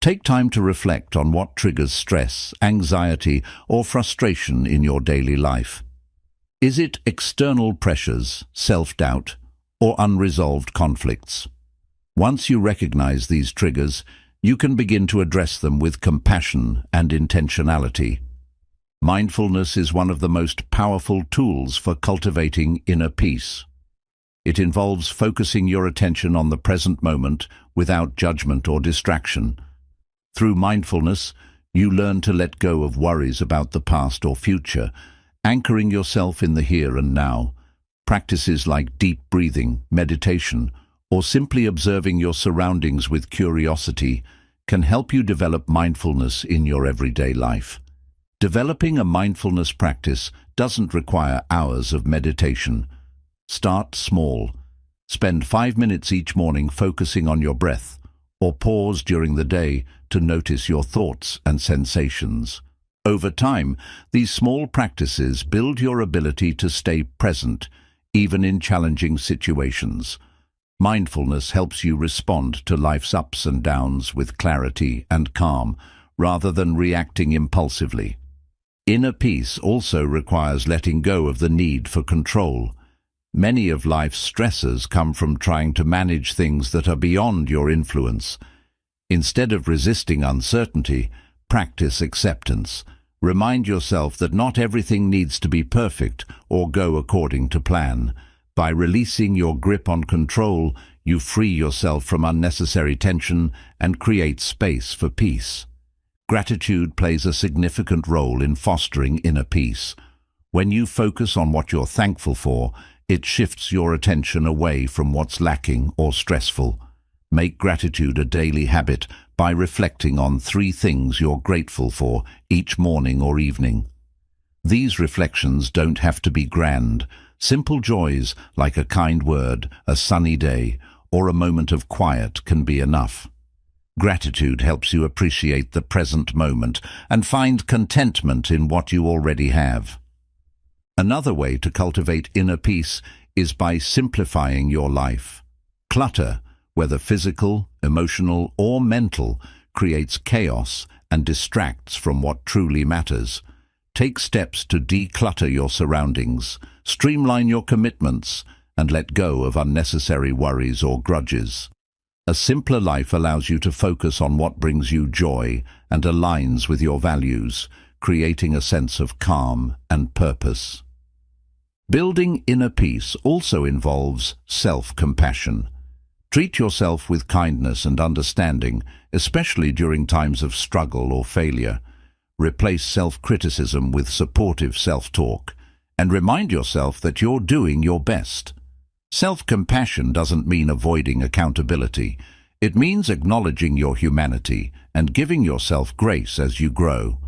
A: Take time to reflect on what triggers stress, anxiety, or frustration in your daily life. Is it external pressures, self-doubt, or unresolved conflicts? Once you recognize these triggers, you can begin to address them with compassion and intentionality. Mindfulness is one of the most powerful tools for cultivating inner peace. It involves focusing your attention on the present moment without judgment or distraction. Through mindfulness, You learn to let go of worries about the past or future, anchoring yourself in the here and now. Practices like deep breathing, meditation, or simply observing your surroundings with curiosity can help you develop mindfulness in your everyday life. Developing a mindfulness practice doesn't require hours of meditation. Start small. Spend 5 minutes each morning focusing on your breath, or pause during the day to notice your thoughts and sensations. Over time, these small practices build your ability to stay present, even in challenging situations. Mindfulness helps you respond to life's ups and downs with clarity and calm, rather than reacting impulsively. Inner peace also requires letting go of the need for control. Many of life's stresses come from trying to manage things that are beyond your influence. Instead of resisting uncertainty, practice acceptance. Remind yourself that not everything needs to be perfect or go according to plan. By releasing your grip on control, you free yourself from unnecessary tension and create space for peace. Gratitude plays a significant role in fostering inner peace. When you focus on what you're thankful for, it shifts your attention away from what's lacking or stressful. Make gratitude a daily habit by reflecting on 3 things you're grateful for each morning or evening. These reflections don't have to be grand. Simple joys like a kind word, a sunny day, or a moment of quiet can be enough. Gratitude helps you appreciate the present moment and find contentment in what you already have. Another way to cultivate inner peace is by simplifying your life. Clutter, whether physical, emotional, or mental, creates chaos and distracts from what truly matters. Take steps to declutter your surroundings, streamline your commitments, and let go of unnecessary worries or grudges. A simpler life allows you to focus on what brings you joy and aligns with your values, creating a sense of calm and purpose. Building inner peace also involves self-compassion. Treat yourself with kindness and understanding, especially during times of struggle or failure. Replace self-criticism with supportive self-talk, and remind yourself that you're doing your best. Self-compassion doesn't mean avoiding accountability. It means acknowledging your humanity and giving yourself grace as you grow.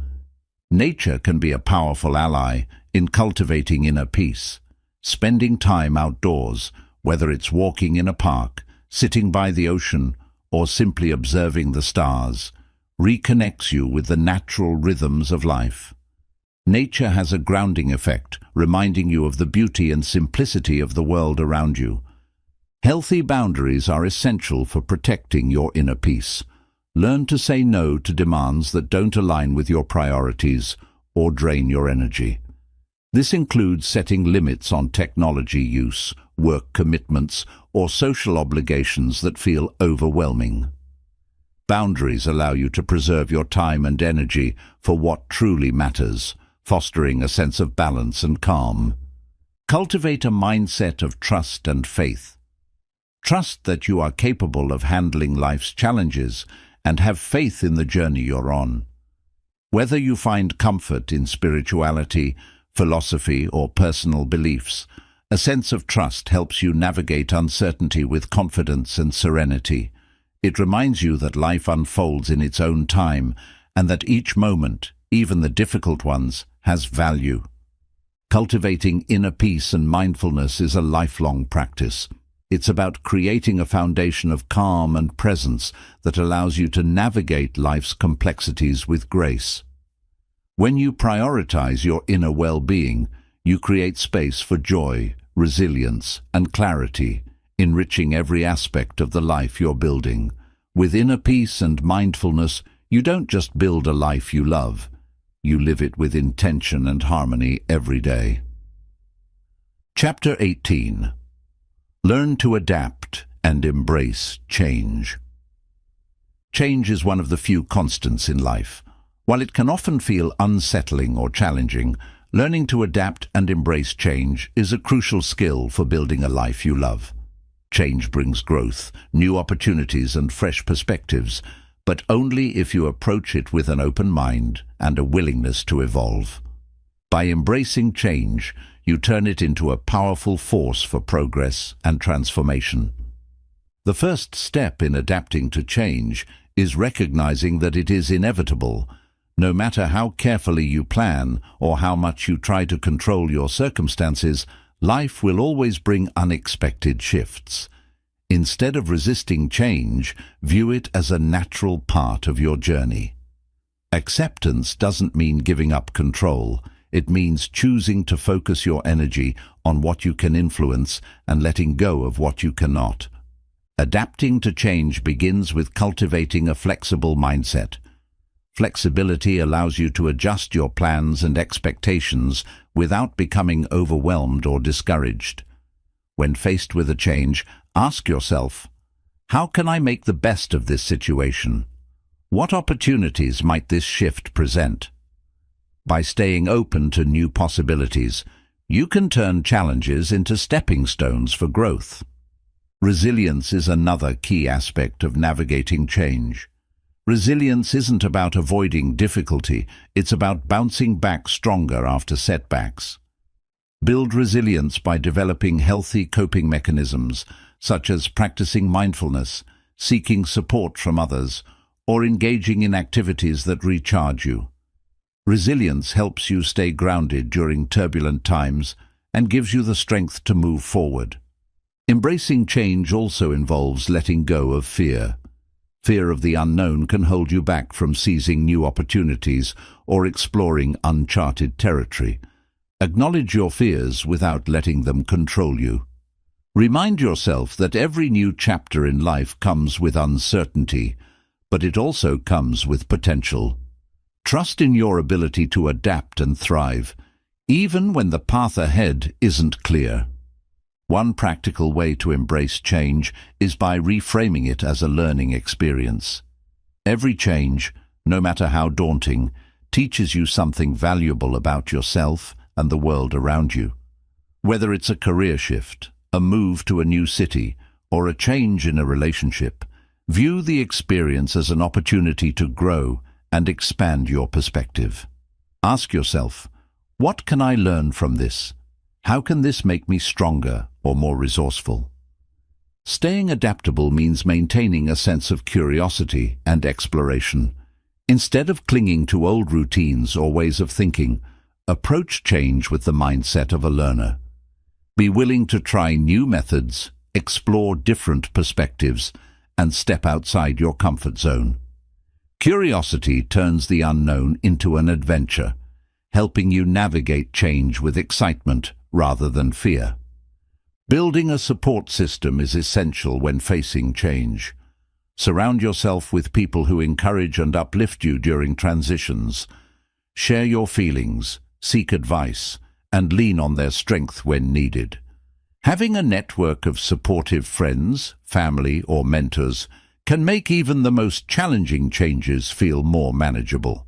A: Nature can be a powerful ally in cultivating inner peace. Spending time outdoors, whether it's walking in a park, sitting by the ocean, or simply observing the stars, reconnects you with the natural rhythms of life. Nature has a grounding effect, reminding you of the beauty and simplicity of the world around you. Healthy boundaries are essential for protecting your inner peace. Learn to say no to demands that don't align with your priorities or drain your energy. This includes setting limits on technology use, work commitments, or social obligations that feel overwhelming. Boundaries allow you to preserve your time and energy for what truly matters, fostering a sense of balance and calm. Cultivate a mindset of trust and faith. Trust that you are capable of handling life's challenges and have faith in the journey you're on. Whether you find comfort in spirituality, philosophy, or personal beliefs, a sense of trust helps you navigate uncertainty with confidence and serenity. It reminds you that life unfolds in its own time and that each moment, even the difficult ones, has value. Cultivating inner peace and mindfulness is a lifelong practice. It's about creating a foundation of calm and presence that allows you to navigate life's complexities with grace. When you prioritize your inner well-being, you create space for joy, resilience, and clarity, enriching every aspect of the life you're building. With inner peace and mindfulness, you don't just build a life you love, you live it with intention and harmony every day. Chapter 18. Learn to adapt and embrace change. Change is one of the few constants in life. While it can often feel unsettling or challenging, learning to adapt and embrace change is a crucial skill for building a life you love. Change brings growth, new opportunities, and fresh perspectives, but only if you approach it with an open mind and a willingness to evolve. By embracing change, you turn it into a powerful force for progress and transformation. The first step in adapting to change is recognizing that it is inevitable. No matter how carefully you plan or how much you try to control your circumstances, life will always bring unexpected shifts. Instead of resisting change, view it as a natural part of your journey. Acceptance doesn't mean giving up control. It means choosing to focus your energy on what you can influence and letting go of what you cannot. Adapting to change begins with cultivating a flexible mindset. Flexibility allows you to adjust your plans and expectations without becoming overwhelmed or discouraged. When faced with a change, ask yourself, how can I make the best of this situation? What opportunities might this shift present? By staying open to new possibilities, you can turn challenges into stepping stones for growth. Resilience is another key aspect of navigating change. Resilience isn't about avoiding difficulty, it's about bouncing back stronger after setbacks. Build resilience by developing healthy coping mechanisms, such as practicing mindfulness, seeking support from others, or engaging in activities that recharge you. Resilience helps you stay grounded during turbulent times and gives you the strength to move forward. Embracing change also involves letting go of fear. Fear of the unknown can hold you back from seizing new opportunities or exploring uncharted territory. Acknowledge your fears without letting them control you. Remind yourself that every new chapter in life comes with uncertainty, but it also comes with potential. Trust in your ability to adapt and thrive, even when the path ahead isn't clear. One practical way to embrace change is by reframing it as a learning experience. Every change, no matter how daunting, teaches you something valuable about yourself and the world around you. Whether it's a career shift, a move to a new city, or a change in a relationship, view the experience as an opportunity to grow and expand your perspective. Ask yourself, what can I learn from this? How can this make me stronger or more resourceful? Staying adaptable means maintaining a sense of curiosity and exploration. Instead of clinging to old routines or ways of thinking, approach change with the mindset of a learner. Be willing to try new methods, explore different perspectives, and step outside your comfort zone. Curiosity turns the unknown into an adventure, helping you navigate change with excitement rather than fear. Building a support system is essential when facing change. Surround yourself with people who encourage and uplift you during transitions. Share your feelings, seek advice, and lean on their strength when needed. Having a network of supportive friends, family, or mentors can make even the most challenging changes feel more manageable.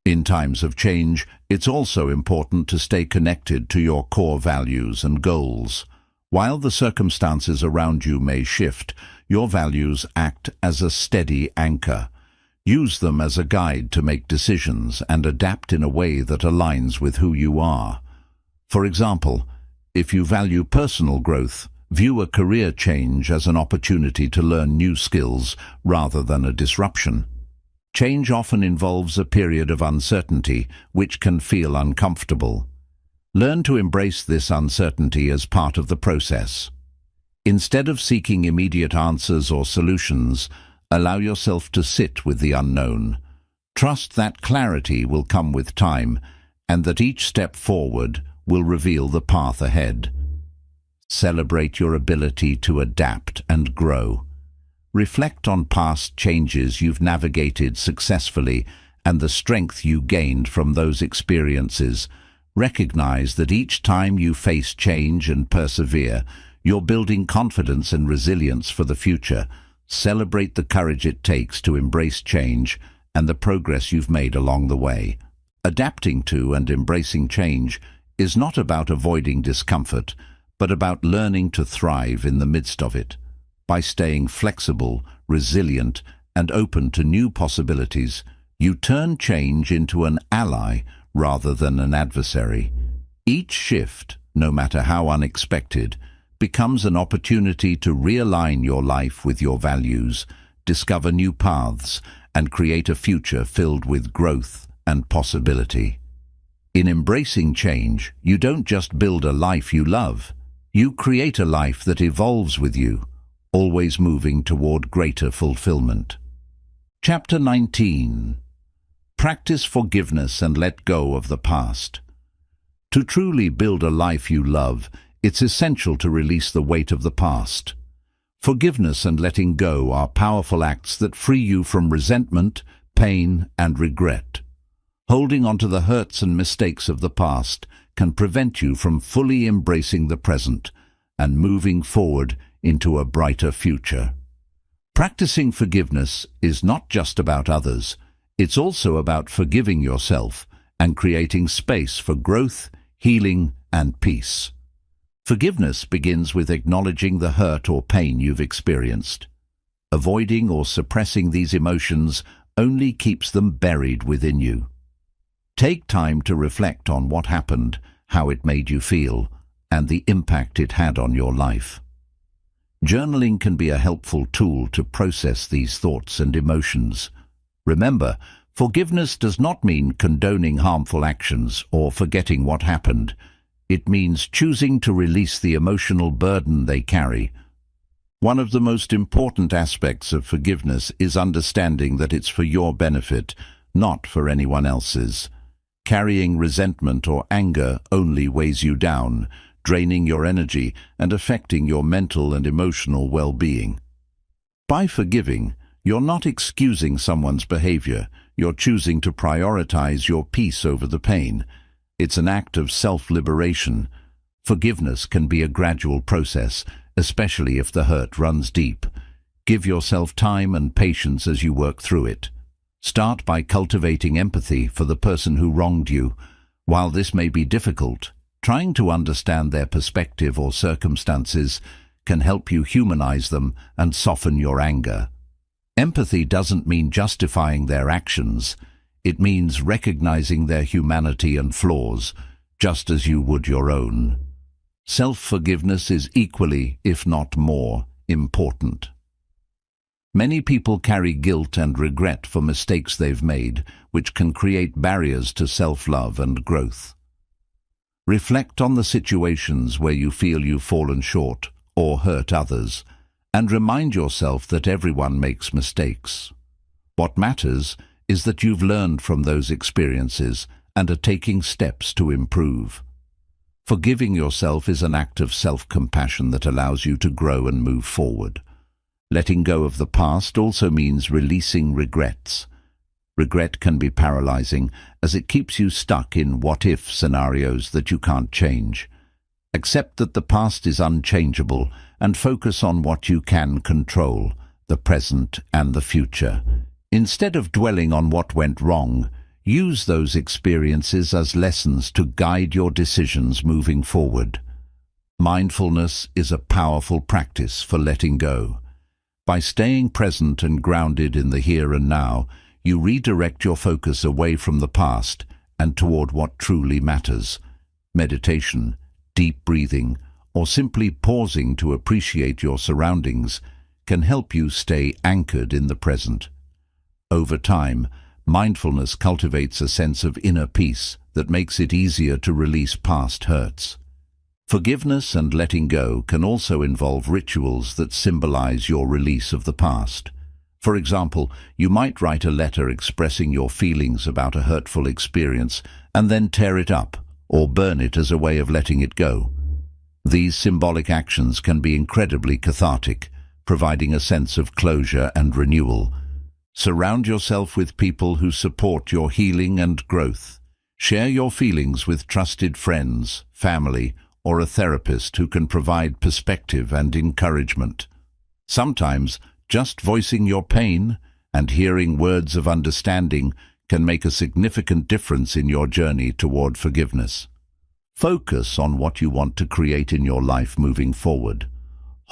A: In times of change, it's also important to stay connected to your core values and goals. While the circumstances around you may shift, your values act as a steady anchor. Use them as a guide to make decisions and adapt in a way that aligns with who you are. For example, if you value personal growth, view a career change as an opportunity to learn new skills rather than a disruption. Change often involves a period of uncertainty, which can feel uncomfortable. Learn to embrace this uncertainty as part of the process. Instead of seeking immediate answers or solutions, allow yourself to sit with the unknown. Trust that clarity will come with time, and that each step forward will reveal the path ahead. Celebrate your ability to adapt and grow. Reflect on past changes you've navigated successfully and the strength you gained from those experiences. Recognize that each time you face change and persevere, you're building confidence and resilience for the future. Celebrate the courage it takes to embrace change and the progress you've made along the way. Adapting to and embracing change is not about avoiding discomfort, but about learning to thrive in the midst of it. By staying flexible, resilient, and open to new possibilities, you turn change into an ally rather than an adversary. Each shift, no matter how unexpected, becomes an opportunity to realign your life with your values, discover new paths, and create a future filled with growth and possibility. In embracing change, you don't just build a life you love, you create a life that evolves with you, always moving toward greater fulfillment. Chapter 19. Practice forgiveness and let go of the past. To truly build a life you love, it's essential to release the weight of the past. Forgiveness and letting go are powerful acts that free you from resentment, pain, and regret. Holding on to the hurts and mistakes of the past can prevent you from fully embracing the present and moving forward into a brighter future. Practicing forgiveness is not just about others, it's also about forgiving yourself and creating space for growth, healing, and peace. Forgiveness begins with acknowledging the hurt or pain you've experienced. Avoiding or suppressing these emotions only keeps them buried within you. Take time to reflect on what happened, how it made you feel, and the impact it had on your life. Journaling can be a helpful tool to process these thoughts and emotions. Remember, forgiveness does not mean condoning harmful actions or forgetting what happened. It means choosing to release the emotional burden they carry. One of the most important aspects of forgiveness is understanding that it's for your benefit, not for anyone else's. Carrying resentment or anger only weighs you down, draining your energy and affecting your mental and emotional well-being. By forgiving, you're not excusing someone's behavior, you're choosing to prioritize your peace over the pain. It's an act of self-liberation. Forgiveness can be a gradual process, especially if the hurt runs deep. Give yourself time and patience as you work through it. Start by cultivating empathy for the person who wronged you. While this may be difficult, trying to understand their perspective or circumstances can help you humanize them and soften your anger. Empathy doesn't mean justifying their actions. It means recognizing their humanity and flaws, just as you would your own. Self-forgiveness is equally, if not more, important. Many people carry guilt and regret for mistakes they've made, which can create barriers to self-love and growth. Reflect on the situations where you feel you've fallen short or hurt others, and remind yourself that everyone makes mistakes. What matters is that you've learned from those experiences and are taking steps to improve. Forgiving yourself is an act of self-compassion that allows you to grow and move forward. Letting go of the past also means releasing regrets. Regret can be paralyzing, as it keeps you stuck in what-if scenarios that you can't change. Accept that the past is unchangeable and focus on what you can control, the present and the future. Instead of dwelling on what went wrong, use those experiences as lessons to guide your decisions moving forward. Mindfulness is a powerful practice for letting go. By staying present and grounded in the here and now, you redirect your focus away from the past and toward what truly matters. Meditation, deep breathing, or simply pausing to appreciate your surroundings can help you stay anchored in the present. Over time, mindfulness cultivates a sense of inner peace that makes it easier to release past hurts. Forgiveness and letting go can also involve rituals that symbolize your release of the past. For example, you might write a letter expressing your feelings about a hurtful experience and then tear it up or burn it as a way of letting it go. These symbolic actions can be incredibly cathartic, providing a sense of closure and renewal. Surround yourself with people who support your healing and growth. Share your feelings with trusted friends, family, or a therapist who can provide perspective and encouragement. Sometimes, just voicing your pain and hearing words of understanding can make a significant difference in your journey toward forgiveness. Focus on what you want to create in your life moving forward.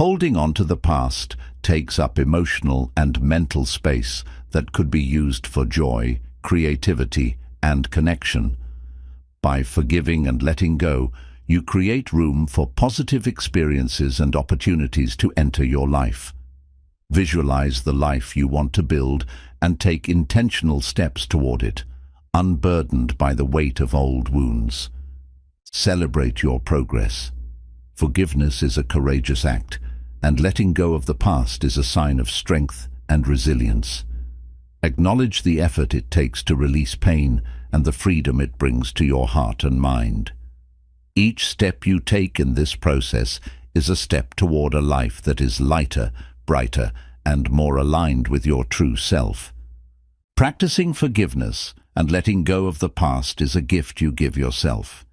A: Holding on to the past takes up emotional and mental space that could be used for joy, creativity, and connection. By forgiving and letting go, you create room for positive experiences and opportunities to enter your life. Visualize the life you want to build and take intentional steps toward it, unburdened by the weight of old wounds. Celebrate your progress. Forgiveness is a courageous act, and letting go of the past is a sign of strength and resilience. Acknowledge the effort it takes to release pain and the freedom it brings to your heart and mind. Each step you take in this process is a step toward a life that is lighter, brighter, and more aligned with your true self. Practicing forgiveness and letting go of the past is a gift you give yourself.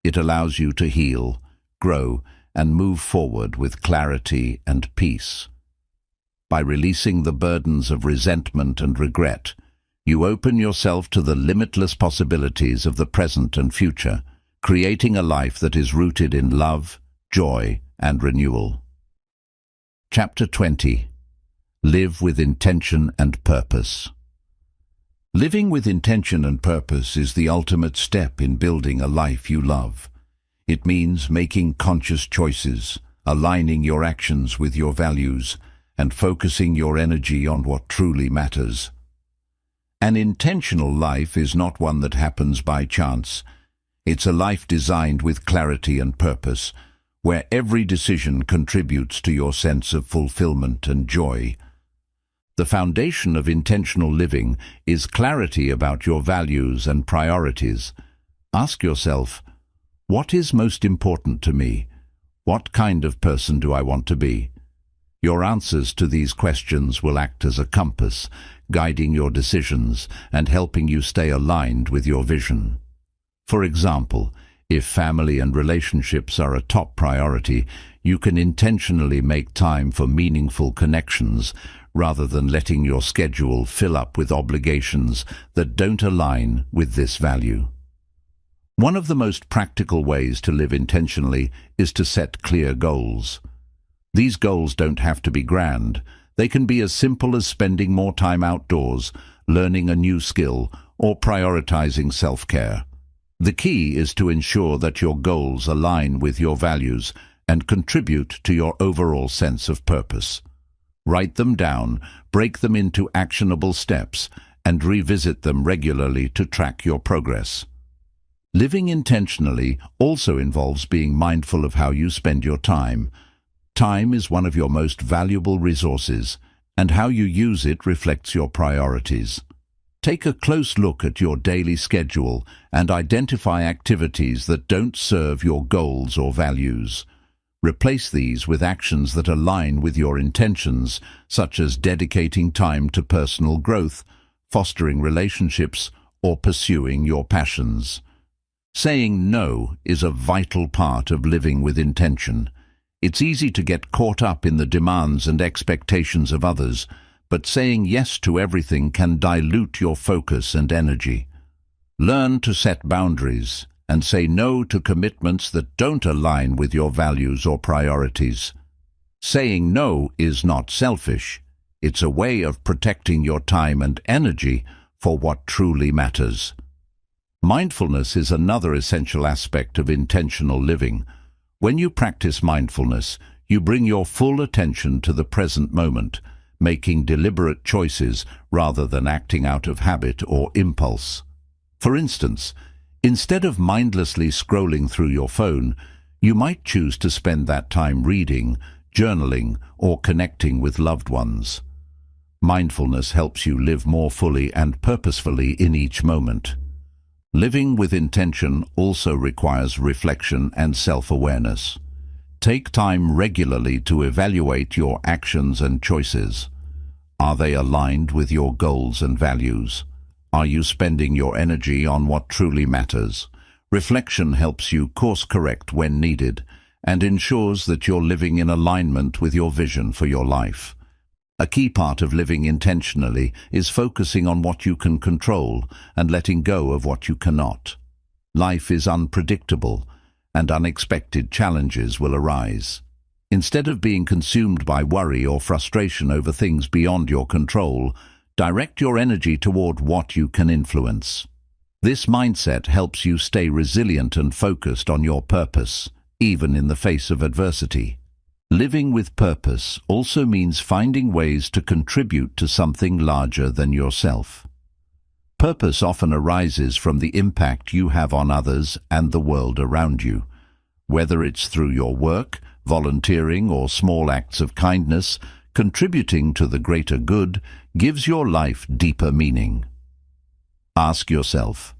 A: It allows you to heal, grow, and move forward with clarity and peace. By releasing the burdens of resentment and regret, you open yourself to the limitless possibilities of the present and future, creating a life that is rooted in love, joy, and renewal. Chapter 20. Live with intention and purpose. Living with intention and purpose is the ultimate step in building a life you love. It means making conscious choices, aligning your actions with your values, and focusing your energy on what truly matters. An intentional life is not one that happens by chance. It's a life designed with clarity and purpose, where every decision contributes to your sense of fulfillment and joy. The foundation of intentional living is clarity about your values and priorities. Ask yourself, what is most important to me? What kind of person do I want to be? Your answers to these questions will act as a compass, guiding your decisions and helping you stay aligned with your vision. For example, if family and relationships are a top priority, you can intentionally make time for meaningful connections rather than letting your schedule fill up with obligations that don't align with this value. One of the most practical ways to live intentionally is to set clear goals. These goals don't have to be grand. They can be as simple as spending more time outdoors, learning a new skill, or prioritizing self-care. The key is to ensure that your goals align with your values and contribute to your overall sense of purpose. Write them down, break them into actionable steps, and revisit them regularly to track your progress. Living intentionally also involves being mindful of how you spend your time. Time is one of your most valuable resources, and how you use it reflects your priorities. Take a close look at your daily schedule and identify activities that don't serve your goals or values. Replace these with actions that align with your intentions, such as dedicating time to personal growth, fostering relationships, or pursuing your passions. Saying no is a vital part of living with intention. It's easy to get caught up in the demands and expectations of others, but saying yes to everything can dilute your focus and energy. Learn to set boundaries and say no to commitments that don't align with your values or priorities. Saying no is not selfish. It's a way of protecting your time and energy for what truly matters. Mindfulness is another essential aspect of intentional living. When you practice mindfulness, you bring your full attention to the present moment, making deliberate choices rather than acting out of habit or impulse. For instance, instead of mindlessly scrolling through your phone, you might choose to spend that time reading, journaling, or connecting with loved ones. Mindfulness helps you live more fully and purposefully in each moment. Living with intention also requires reflection and self-awareness. Take time regularly to evaluate your actions and choices. Are they aligned with your goals and values? Are you spending your energy on what truly matters? Reflection helps you course-correct when needed and ensures that you're living in alignment with your vision for your life. A key part of living intentionally is focusing on what you can control and letting go of what you cannot. Life is unpredictable, and unexpected challenges will arise. Instead of being consumed by worry or frustration over things beyond your control, direct your energy toward what you can influence. This mindset helps you stay resilient and focused on your purpose, even in the face of adversity. Living with purpose also means finding ways to contribute to something larger than yourself. Purpose often arises from the impact you have on others and the world around you. Whether it's through your work, volunteering, or small acts of kindness, contributing to the greater good gives your life deeper meaning. Ask yourself,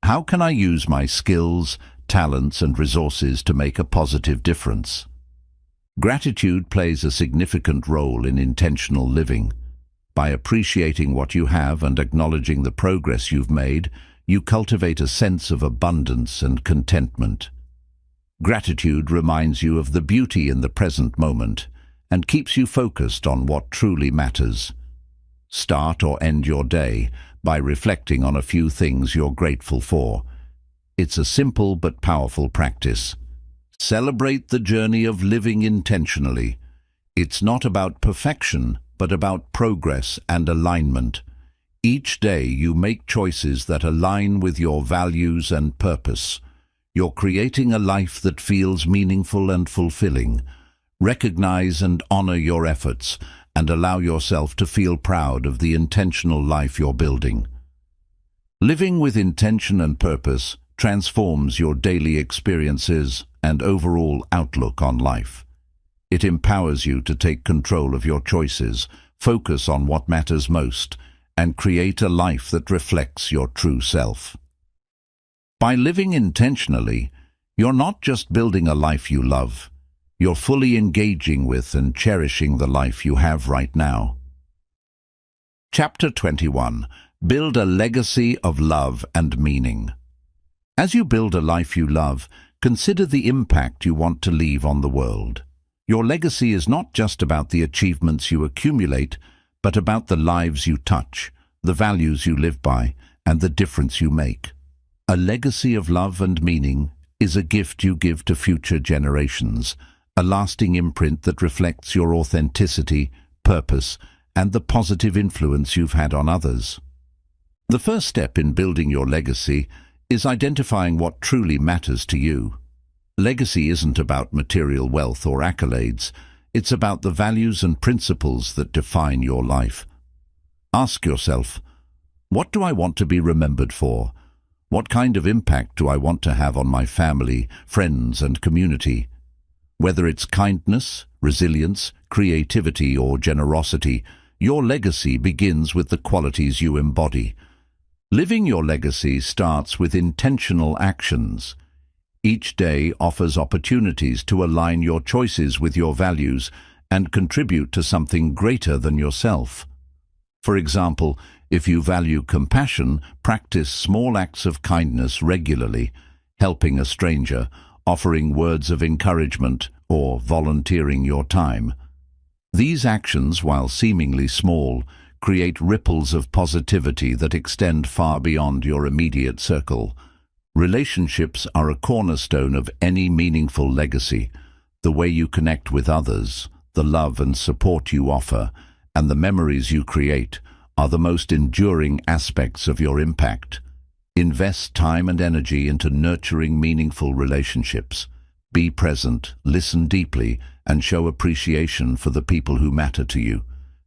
A: how can I use my skills, talents, and resources to make a positive difference? Gratitude plays a significant role in intentional living. By appreciating what you have and acknowledging the progress you've made, you cultivate a sense of abundance and contentment. Gratitude reminds you of the beauty in the present moment and keeps you focused on what truly matters. Start or end your day by reflecting on a few things you're grateful for. It's a simple but powerful practice. Celebrate the journey of living intentionally. It's not about perfection, but about progress and alignment. Each day you make choices that align with your values and purpose. You're creating a life that feels meaningful and fulfilling. Recognize and honor your efforts and allow yourself to feel proud of the intentional life you're building. Living with intention and purpose transforms your daily experiences and overall outlook on life. It empowers you to take control of your choices, focus on what matters most, and create a life that reflects your true self. By living intentionally, you're not just building a life you love, you're fully engaging with and cherishing the life you have right now. Chapter 21. Build a legacy of love and meaning. As you build a life you love, consider the impact you want to leave on the world. Your legacy is not just about the achievements you accumulate, but about the lives you touch, the values you live by, and the difference you make. A legacy of love and meaning is a gift you give to future generations, a lasting imprint that reflects your authenticity, purpose, and the positive influence you've had on others. The first step in building your legacy is identifying what truly matters to you. Legacy isn't about material wealth or accolades. It's about the values and principles that define your life. Ask yourself, what do I want to be remembered for? What kind of impact do I want to have on my family, friends, and community? Whether it's kindness, resilience, creativity, or generosity, your legacy begins with the qualities you embody. Living your legacy starts with intentional actions. Each day offers opportunities to align your choices with your values and contribute to something greater than yourself. For example, if you value compassion, practice small acts of kindness regularly, helping a stranger, offering words of encouragement, or volunteering your time. These actions, while seemingly small, create ripples of positivity that extend far beyond your immediate circle. Relationships are a cornerstone of any meaningful legacy. The way you connect with others, the love and support you offer, and the memories you create are the most enduring aspects of your impact. Invest time and energy into nurturing meaningful relationships. Be present, listen deeply, and show appreciation for the people who matter to you.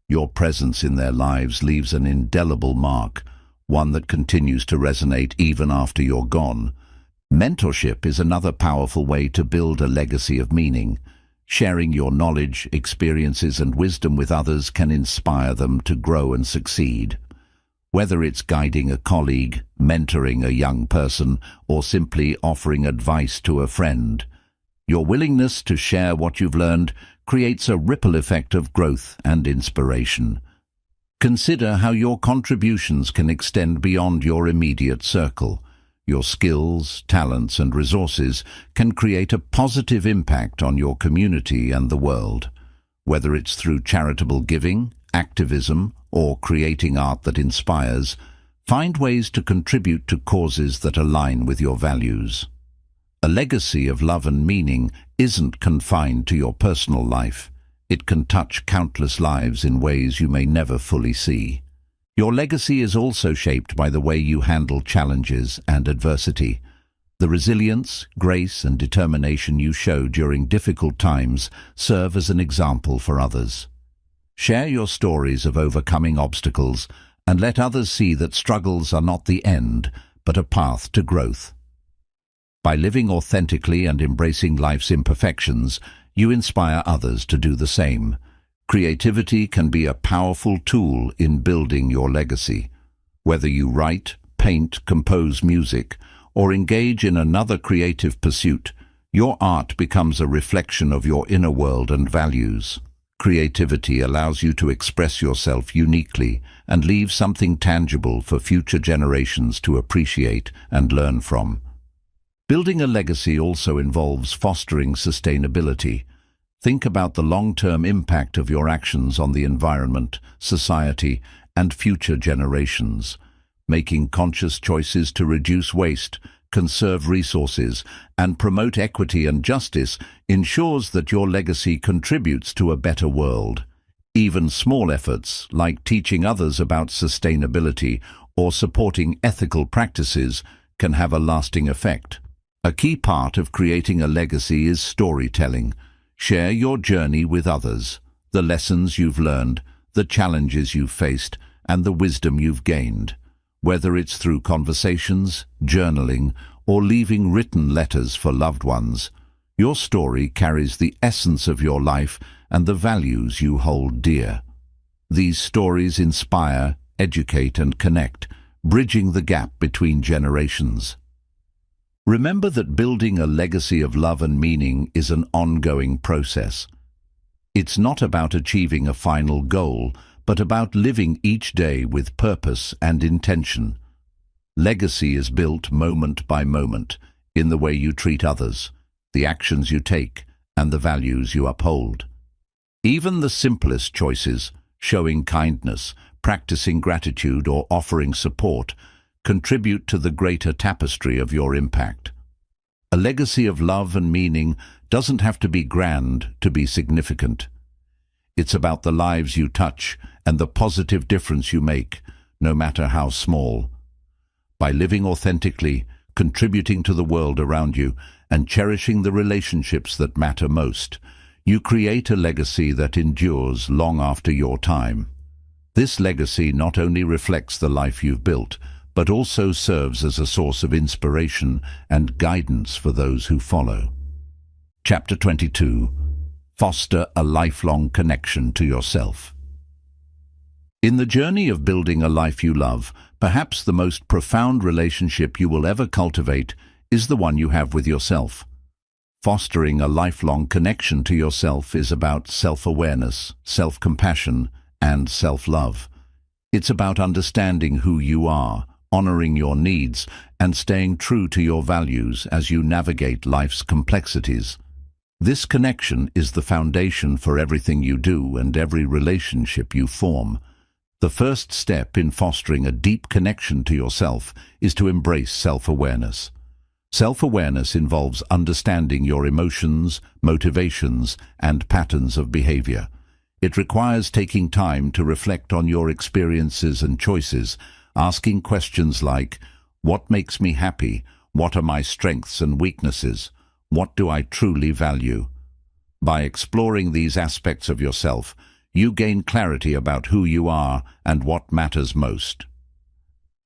A: Your presence in their lives leaves an indelible mark, one that continues to resonate even after you're gone. Mentorship is another powerful way to build a legacy of meaning. Sharing your knowledge, experiences, and wisdom with others can inspire them to grow and succeed. Whether it's guiding a colleague, mentoring a young person, or simply offering advice to a friend, your willingness to share what you've learned creates a ripple effect of growth and inspiration. Consider how your contributions can extend beyond your immediate circle. Your skills, talents, and resources can create a positive impact on your community and the world. Whether it's through charitable giving, activism, or creating art that inspires, find ways to contribute to causes that align with your values. A legacy of love and meaning isn't confined to your personal life. It can touch countless lives in ways you may never fully see. Your legacy is also shaped by the way you handle challenges and adversity. The resilience, grace, and determination you show during difficult times serve as an example for others. Share your stories of overcoming obstacles and let others see that struggles are not the end, but a path to growth. By living authentically and embracing life's imperfections, you inspire others to do the same. Creativity can be a powerful tool in building your legacy. Whether you write, paint, compose music, or engage in another creative pursuit, your art becomes a reflection of your inner world and values. Creativity allows you to express yourself uniquely and leave something tangible for future generations to appreciate and learn from. Building a legacy also involves fostering sustainability. Think about the long-term impact of your actions on the environment, society, and future generations. Making conscious choices to reduce waste, conserve resources, and promote equity and justice ensures that your legacy contributes to a better world. Even small efforts, like teaching others about sustainability or supporting ethical practices, can have a lasting effect. A key part of creating a legacy is storytelling. Share your journey with others, the lessons you've learned, the challenges you've faced, and the wisdom you've gained. Whether it's through conversations, journaling, or leaving written letters for loved ones, your story carries the essence of your life and the values you hold dear. These stories inspire, educate, and connect, bridging the gap between generations. Remember that building a legacy of love and meaning is an ongoing process. It's not about achieving a final goal, but about living each day with purpose and intention. Legacy is built moment by moment, in the way you treat others, the actions you take, and the values you uphold. Even the simplest choices, showing kindness, practicing gratitude, or offering support, contribute to the greater tapestry of your impact. A legacy of love and meaning doesn't have to be grand to be significant. It's about the lives you touch and the positive difference you make, no matter how small. By living authentically, contributing to the world around you, and cherishing the relationships that matter most, you create a legacy that endures long after your time. This legacy not only reflects the life you've built, but also serves as a source of inspiration and guidance for those who follow. Chapter 22. Foster a lifelong connection to yourself. In the journey of building a life you love, perhaps the most profound relationship you will ever cultivate is the one you have with yourself. Fostering a lifelong connection to yourself is about self-awareness, self-compassion, and self-love. It's about understanding who you are, honoring your needs, and staying true to your values as you navigate life's complexities. This connection is the foundation for everything you do and every relationship you form. The first step in fostering a deep connection to yourself is to embrace self-awareness. Self-awareness involves understanding your emotions, motivations, and patterns of behavior. It requires taking time to reflect on your experiences and choices, asking questions like, what makes me happy? What are my strengths and weaknesses? What do I truly value? By exploring these aspects of yourself, you gain clarity about who you are and what matters most.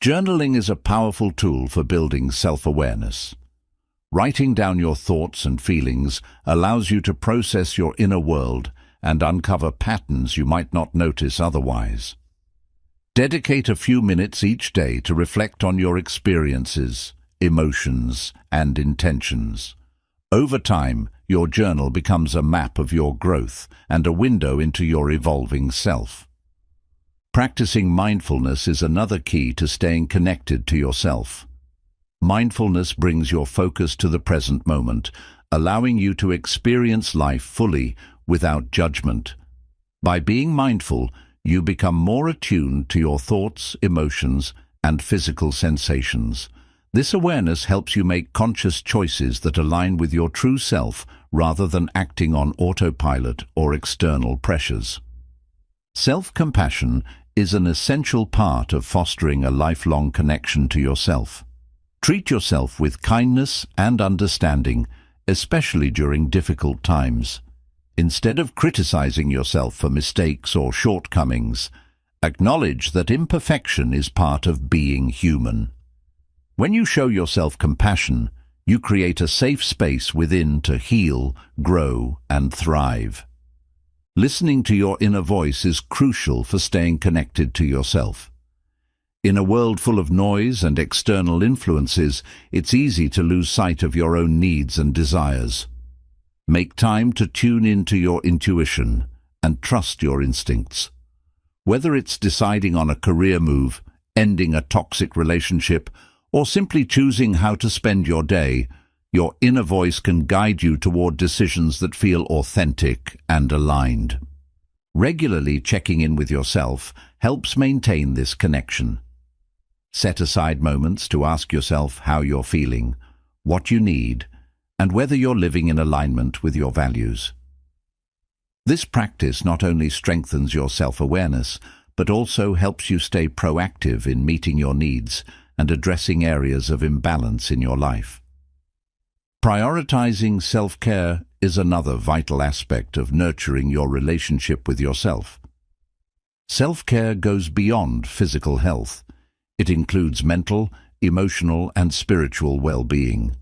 A: Journaling is a powerful tool for building self-awareness. Writing down your thoughts and feelings allows you to process your inner world and uncover patterns you might not notice otherwise. Dedicate a few minutes each day to reflect on your experiences, emotions, and intentions. Over time, your journal becomes a map of your growth and a window into your evolving self. Practicing mindfulness is another key to staying connected to yourself. Mindfulness brings your focus to the present moment, allowing you to experience life fully without judgment. By being mindful, you become more attuned to your thoughts, emotions, and physical sensations. This awareness helps you make conscious choices that align with your true self rather than acting on autopilot or external pressures. Self-compassion is an essential part of fostering a lifelong connection to yourself. Treat yourself with kindness and understanding, especially during difficult times. Instead of criticizing yourself for mistakes or shortcomings, acknowledge that imperfection is part of being human. When you show yourself compassion, you create a safe space within to heal, grow, and thrive. Listening to your inner voice is crucial for staying connected to yourself. In a world full of noise and external influences, it's easy to lose sight of your own needs and desires. Make time to tune into your intuition and trust your instincts. Whether it's deciding on a career move, ending a toxic relationship, or simply choosing how to spend your day, your inner voice can guide you toward decisions that feel authentic and aligned. Regularly checking in with yourself helps maintain this connection. Set aside moments to ask yourself how you're feeling, what you need, and whether you're living in alignment with your values. This practice not only strengthens your self-awareness, but also helps you stay proactive in meeting your needs and addressing areas of imbalance in your life. Prioritizing self-care is another vital aspect of nurturing your relationship with yourself. Self-care goes beyond physical health. It includes mental, emotional, and spiritual well-being.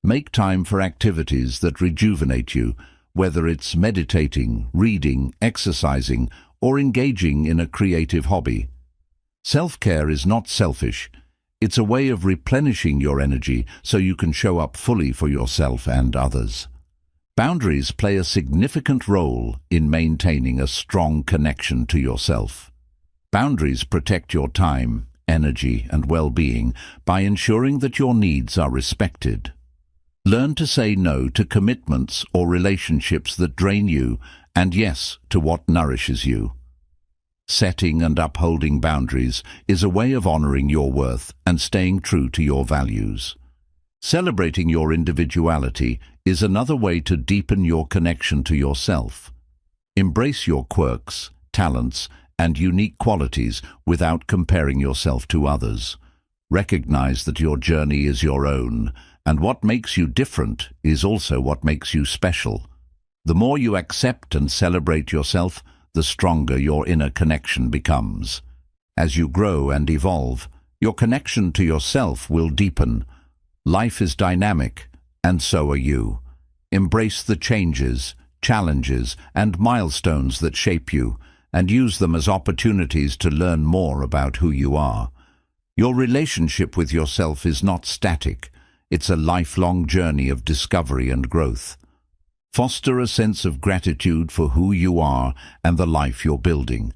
A: Make time for activities that rejuvenate you, whether it's meditating, reading, exercising, or engaging in a creative hobby. Self-care is not selfish. It's a way of replenishing your energy so you can show up fully for yourself and others. Boundaries play a significant role in maintaining a strong connection to yourself. Boundaries protect your time, energy, and well-being by ensuring that your needs are respected. Learn to say no to commitments or relationships that drain you, and yes to what nourishes you. Setting and upholding boundaries is a way of honoring your worth and staying true to your values. Celebrating your individuality is another way to deepen your connection to yourself. Embrace your quirks, talents, and unique qualities without comparing yourself to others. Recognize that your journey is your own, and what makes you different is also what makes you special. The more you accept and celebrate yourself, the stronger your inner connection becomes. As you grow and evolve, your connection to yourself will deepen. Life is dynamic, and so are you. Embrace the changes, challenges, and milestones that shape you, and use them as opportunities to learn more about who you are. Your relationship with yourself is not static. It's a lifelong journey of discovery and growth. Foster a sense of gratitude for who you are and the life you're building.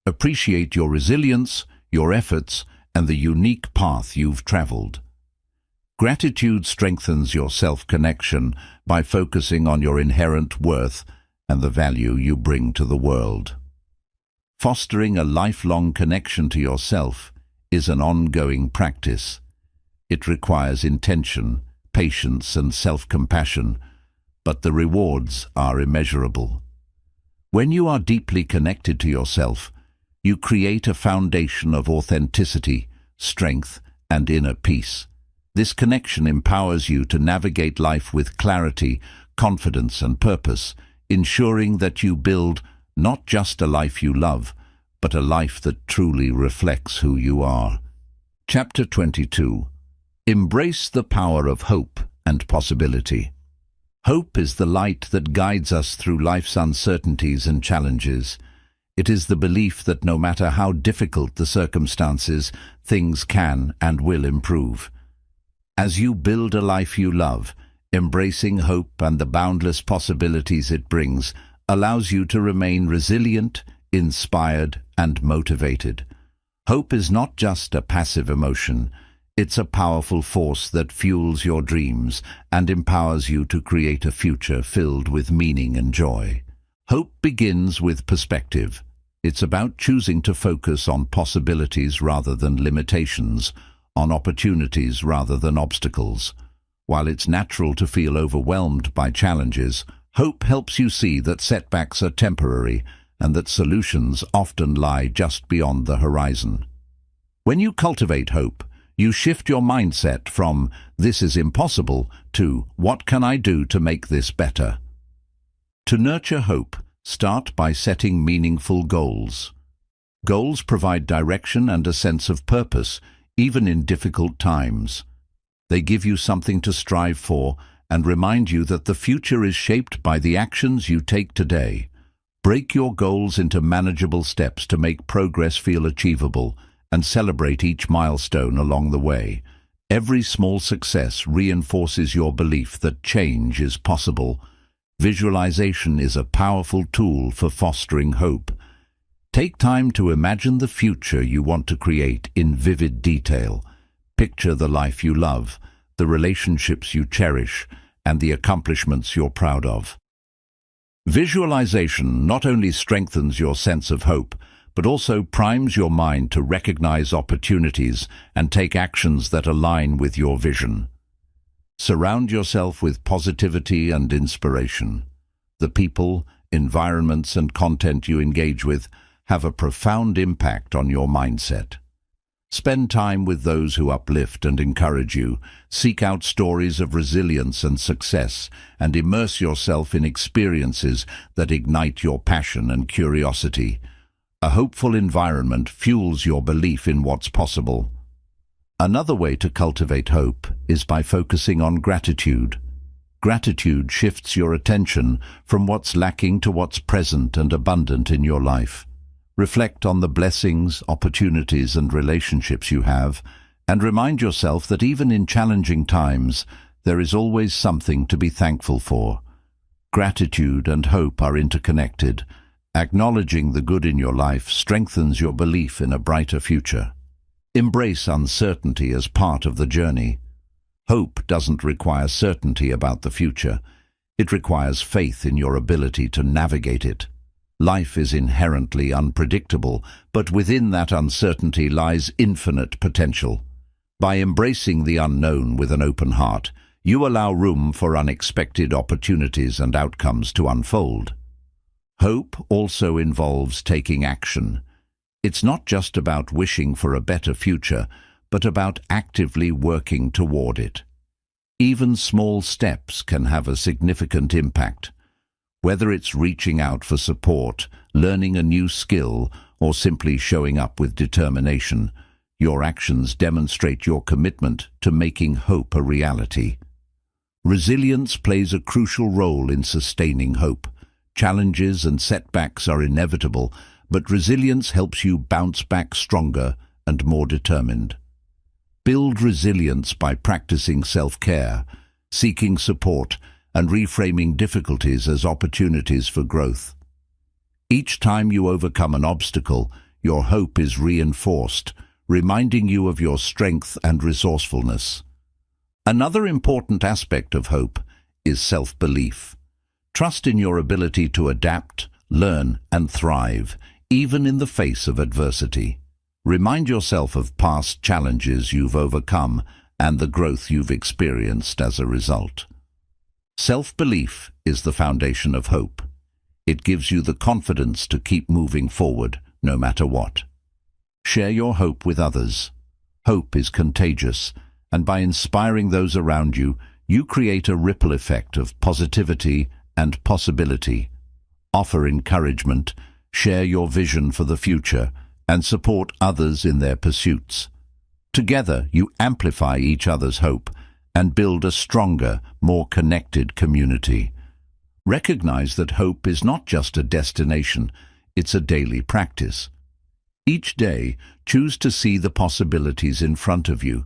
A: Appreciate your resilience, your efforts, and the unique path you've traveled. Gratitude strengthens your self-connection by focusing on your inherent worth and the value you bring to the world. Fostering a lifelong connection to yourself is an ongoing practice. It requires intention, patience, and self-compassion, but the rewards are immeasurable. When you are deeply connected to yourself, you create a foundation of authenticity, strength, and inner peace. This connection empowers you to navigate life with clarity, confidence, and purpose, ensuring that you build not just a life you love, but a life that truly reflects who you are. Chapter 22. Embrace the power of hope and possibility. Hope is the light that guides us through life's uncertainties and challenges. It is the belief that no matter how difficult the circumstances, things can and will improve. As you build a life you love, embracing hope and the boundless possibilities it brings allows you to remain resilient, inspired, and motivated. Hope is not just a passive emotion. It's a powerful force that fuels your dreams and empowers you to create a future filled with meaning and joy. Hope begins with perspective. It's about choosing to focus on possibilities rather than limitations, on opportunities rather than obstacles. While it's natural to feel overwhelmed by challenges, hope helps you see that setbacks are temporary and that solutions often lie just beyond the horizon. When you cultivate hope, you shift your mindset from "this is impossible" to "what can I do to make this better?" To nurture hope, start by setting meaningful goals. Goals provide direction and a sense of purpose, even in difficult times. They give you something to strive for and remind you that the future is shaped by the actions you take today. Break your goals into manageable steps to make progress feel achievable and celebrate each milestone along the way. Every small success reinforces your belief that change is possible. Visualization is a powerful tool for fostering hope. Take time to imagine the future you want to create in vivid detail. Picture the life you love, the relationships you cherish, and the accomplishments you're proud of. Visualization not only strengthens your sense of hope, but also primes your mind to recognize opportunities and take actions that align with your vision. Surround yourself with positivity and inspiration. The people, environments, and content you engage with have a profound impact on your mindset. Spend time with those who uplift and encourage you. Seek out stories of resilience and success, and immerse yourself in experiences that ignite your passion and curiosity. A hopeful environment fuels your belief in what's possible. Another way to cultivate hope is by focusing on gratitude. Gratitude shifts your attention from what's lacking to what's present and abundant in your life. Reflect on the blessings, opportunities, and relationships you have, and remind yourself that even in challenging times, there is always something to be thankful for. Gratitude and hope are interconnected. Acknowledging the good in your life strengthens your belief in a brighter future. Embrace uncertainty as part of the journey. Hope doesn't require certainty about the future. It requires faith in your ability to navigate it. Life is inherently unpredictable, but within that uncertainty lies infinite potential. By embracing the unknown with an open heart, you allow room for unexpected opportunities and outcomes to unfold. Hope also involves taking action. It's not just about wishing for a better future, but about actively working toward it. Even small steps can have a significant impact. Whether it's reaching out for support, learning a new skill, or simply showing up with determination, your actions demonstrate your commitment to making hope a reality. Resilience plays a crucial role in sustaining hope. Challenges and setbacks are inevitable, but resilience helps you bounce back stronger and more determined. Build resilience by practicing self-care, seeking support, and reframing difficulties as opportunities for growth. Each time you overcome an obstacle, your hope is reinforced, reminding you of your strength and resourcefulness. Another important aspect of hope is self-belief. Trust in your ability to adapt, learn, and thrive, even in the face of adversity. Remind yourself of past challenges you've overcome and the growth you've experienced as a result. Self-belief is the foundation of hope. It gives you the confidence to keep moving forward, no matter what. Share your hope with others. Hope is contagious, and by inspiring those around you, you create a ripple effect of positivity and possibility. Offer encouragement, share your vision for the future, and support others in their pursuits. Together, you amplify each other's hope and build a stronger, more connected community. Recognize that hope is not just a destination, it's a daily practice. Each day, choose to see the possibilities in front of you,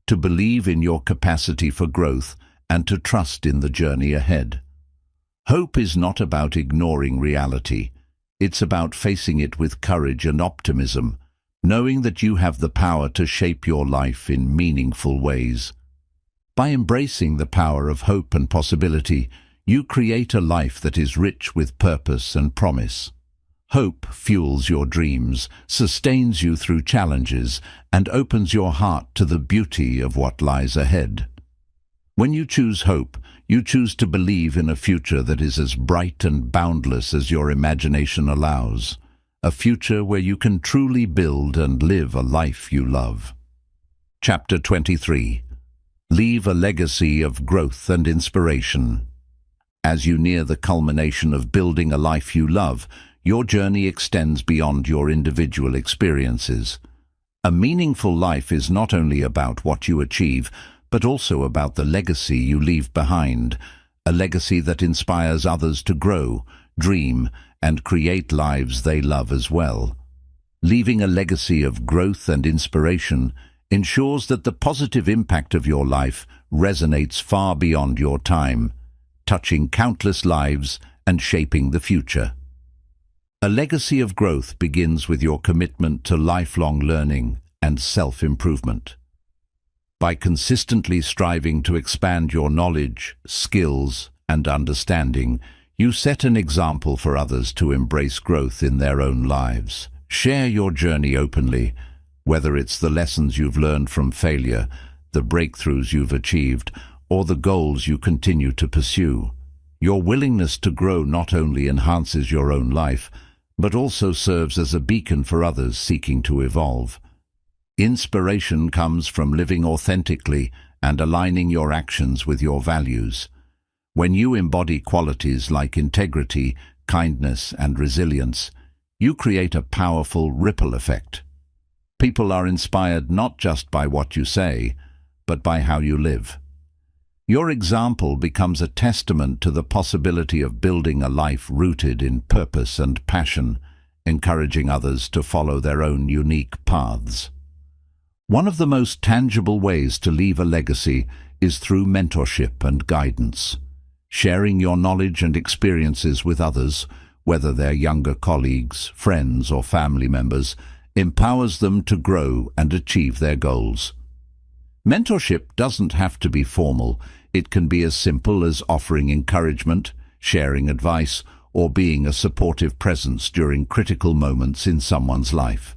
A: to believe in your capacity for growth, and to trust in the journey ahead. Hope is not about ignoring reality. It's about facing it with courage and optimism, knowing that you have the power to shape your life in meaningful ways. By embracing the power of hope and possibility, you create a life that is rich with purpose and promise. Hope fuels your dreams, sustains you through challenges, and opens your heart to the beauty of what lies ahead. When you choose hope, you choose to believe in a future that is as bright and boundless as your imagination allows, a future where you can truly build and live a life you love. Chapter 23. Leave a legacy of growth and inspiration. As you near the culmination of building a life you love, your journey extends beyond your individual experiences. A meaningful life is not only about what you achieve, but also about the legacy you leave behind, a legacy that inspires others to grow, dream, and create lives they love as well. Leaving a legacy of growth and inspiration ensures that the positive impact of your life resonates far beyond your time, touching countless lives and shaping the future. A legacy of growth begins with your commitment to lifelong learning and self-improvement. By consistently striving to expand your knowledge, skills, and understanding, you set an example for others to embrace growth in their own lives. Share your journey openly, whether it's the lessons you've learned from failure, the breakthroughs you've achieved, or the goals you continue to pursue. Your willingness to grow not only enhances your own life, but also serves as a beacon for others seeking to evolve. Inspiration comes from living authentically and aligning your actions with your values. When you embody qualities like integrity, kindness, and resilience, you create a powerful ripple effect. People are inspired not just by what you say, but by how you live. Your example becomes a testament to the possibility of building a life rooted in purpose and passion, encouraging others to follow their own unique paths. One of the most tangible ways to leave a legacy is through mentorship and guidance. Sharing your knowledge and experiences with others, whether they're younger colleagues, friends, or family members, empowers them to grow and achieve their goals. Mentorship doesn't have to be formal. It can be as simple as offering encouragement, sharing advice, or being a supportive presence during critical moments in someone's life.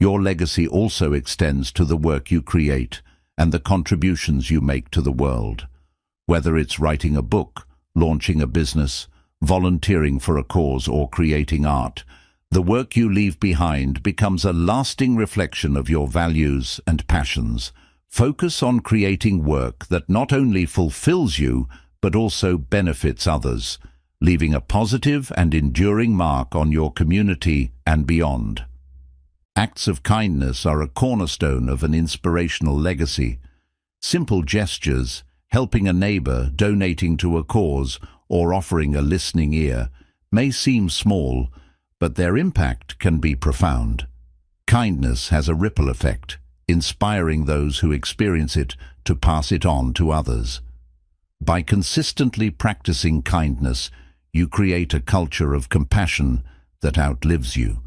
A: Your legacy also extends to the work you create and the contributions you make to the world. Whether it's writing a book, launching a business, volunteering for a cause, or creating art, the work you leave behind becomes a lasting reflection of your values and passions. Focus on creating work that not only fulfills you, but also benefits others, leaving a positive and enduring mark on your community and beyond. Acts of kindness are a cornerstone of an inspirational legacy. Simple gestures, helping a neighbor, donating to a cause, or offering a listening ear, may seem small, but their impact can be profound. Kindness has a ripple effect, inspiring those who experience it to pass it on to others. By consistently practicing kindness, you create a culture of compassion that outlives you.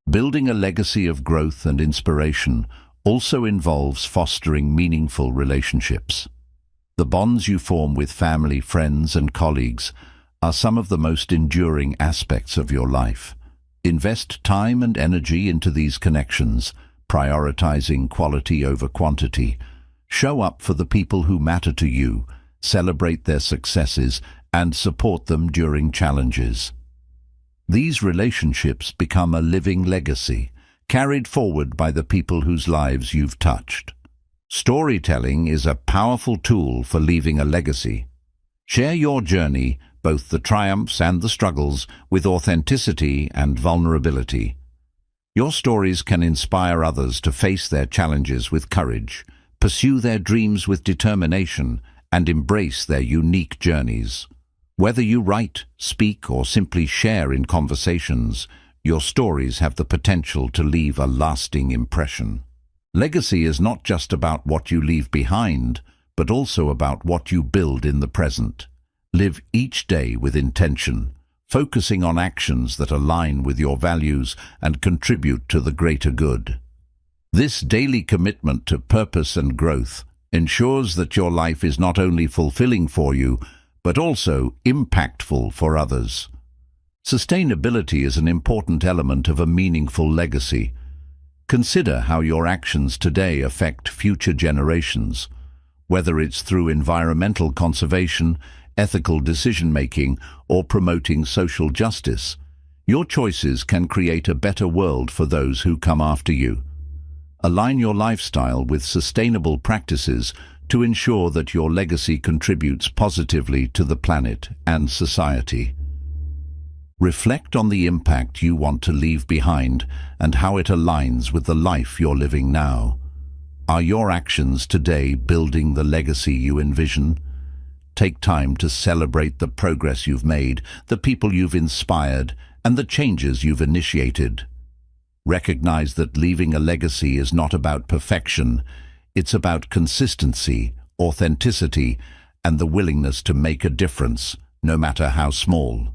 A: Building a legacy of growth and inspiration also involves fostering meaningful relationships. The bonds you form with family, friends, and colleagues are some of the most enduring aspects of your life. Invest time and energy into these connections, prioritizing quality over quantity. Show up for the people who matter to you, celebrate their successes, and support them during challenges. These relationships become a living legacy, carried forward by the people whose lives you've touched. Storytelling is a powerful tool for leaving a legacy. Share your journey, both the triumphs and the struggles, with authenticity and vulnerability. Your stories can inspire others to face their challenges with courage, pursue their dreams with determination, and embrace their unique journeys. Whether you write, speak, or simply share in conversations, your stories have the potential to leave a lasting impression. Legacy is not just about what you leave behind, but also about what you build in the present. Live each day with intention, focusing on actions that align with your values and contribute to the greater good. This daily commitment to purpose and growth ensures that your life is not only fulfilling for you, but also impactful for others. Sustainability is an important element of a meaningful legacy. Consider how your actions today affect future generations, whether it's through environmental conservation, ethical decision-making, or promoting social justice. Your choices can create a better world for those who come after you. Align your lifestyle with sustainable practices to ensure that your legacy contributes positively to the planet and society. Reflect on the impact you want to leave behind and how it aligns with the life you're living now. Are your actions today building the legacy you envision? Take time to celebrate the progress you've made, the people you've inspired, and the changes you've initiated. Recognize that leaving a legacy is not about perfection. It's about consistency, authenticity, and the willingness to make a difference, no matter how small.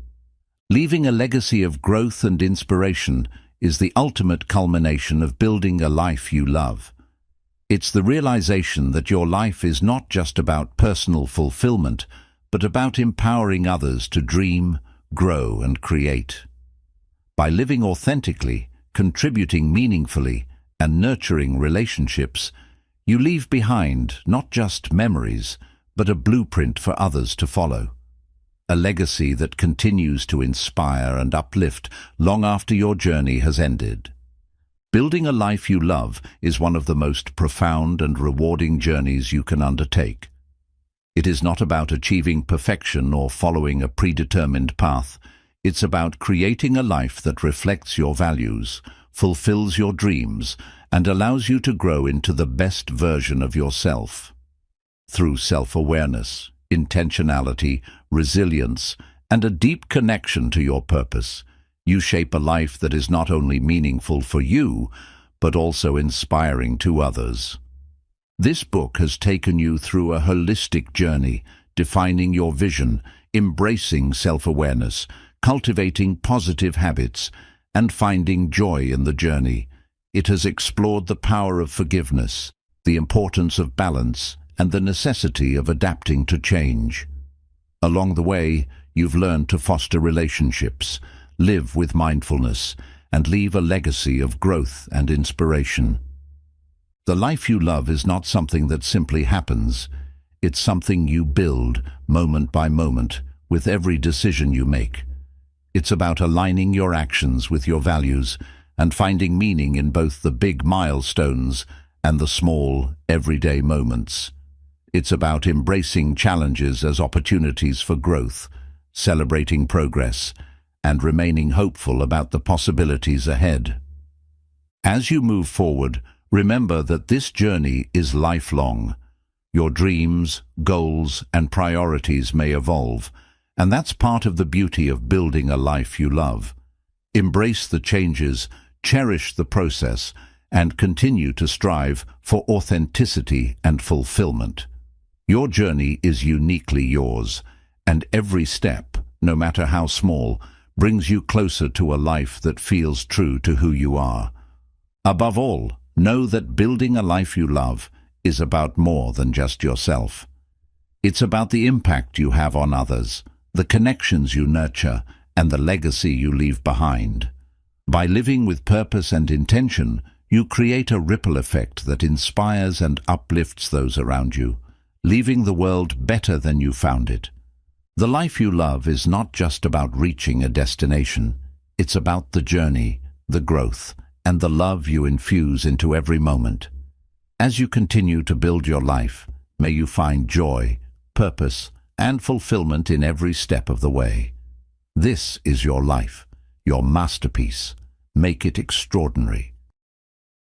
A: Leaving a legacy of growth and inspiration is the ultimate culmination of building a life you love. It's the realization that your life is not just about personal fulfillment, but about empowering others to dream, grow, and create. By living authentically, contributing meaningfully, and nurturing relationships, you leave behind not just memories, but a blueprint for others to follow. A legacy that continues to inspire and uplift long after your journey has ended. Building a life you love is one of the most profound and rewarding journeys you can undertake. It is not about achieving perfection or following a predetermined path. It's about creating a life that reflects your values, fulfills your dreams, and allows you to grow into the best version of yourself. Through self-awareness, intentionality, resilience, and a deep connection to your purpose, you shape a life that is not only meaningful for you, but also inspiring to others. This book has taken you through a holistic journey, defining your vision, embracing self-awareness, cultivating positive habits, and finding joy in the journey. It has explored the power of forgiveness, the importance of balance, and the necessity of adapting to change. Along the way, you've learned to foster relationships, live with mindfulness, and leave a legacy of growth and inspiration. The life you love is not something that simply happens. It's something you build, moment by moment, with every decision you make. It's about aligning your actions with your values and finding meaning in both the big milestones and the small, everyday moments. It's about embracing challenges as opportunities for growth, celebrating progress, and remaining hopeful about the possibilities ahead. As you move forward, remember that this journey is lifelong. Your dreams, goals, and priorities may evolve, and that's part of the beauty of building a life you love. Embrace the changes, cherish the process, and continue to strive for authenticity and fulfillment. Your journey is uniquely yours, and every step, no matter how small, brings you closer to a life that feels true to who you are. Above all, know that building a life you love is about more than just yourself. It's about the impact you have on others, the connections you nurture, and the legacy you leave behind. By living with purpose and intention, you create a ripple effect that inspires and uplifts those around you, leaving the world better than you found it. The life you love is not just about reaching a destination. It's about the journey, the growth, and the love you infuse into every moment. As you continue to build your life, may you find joy, purpose, and fulfillment in every step of the way. This is your life, your masterpiece. Make it extraordinary.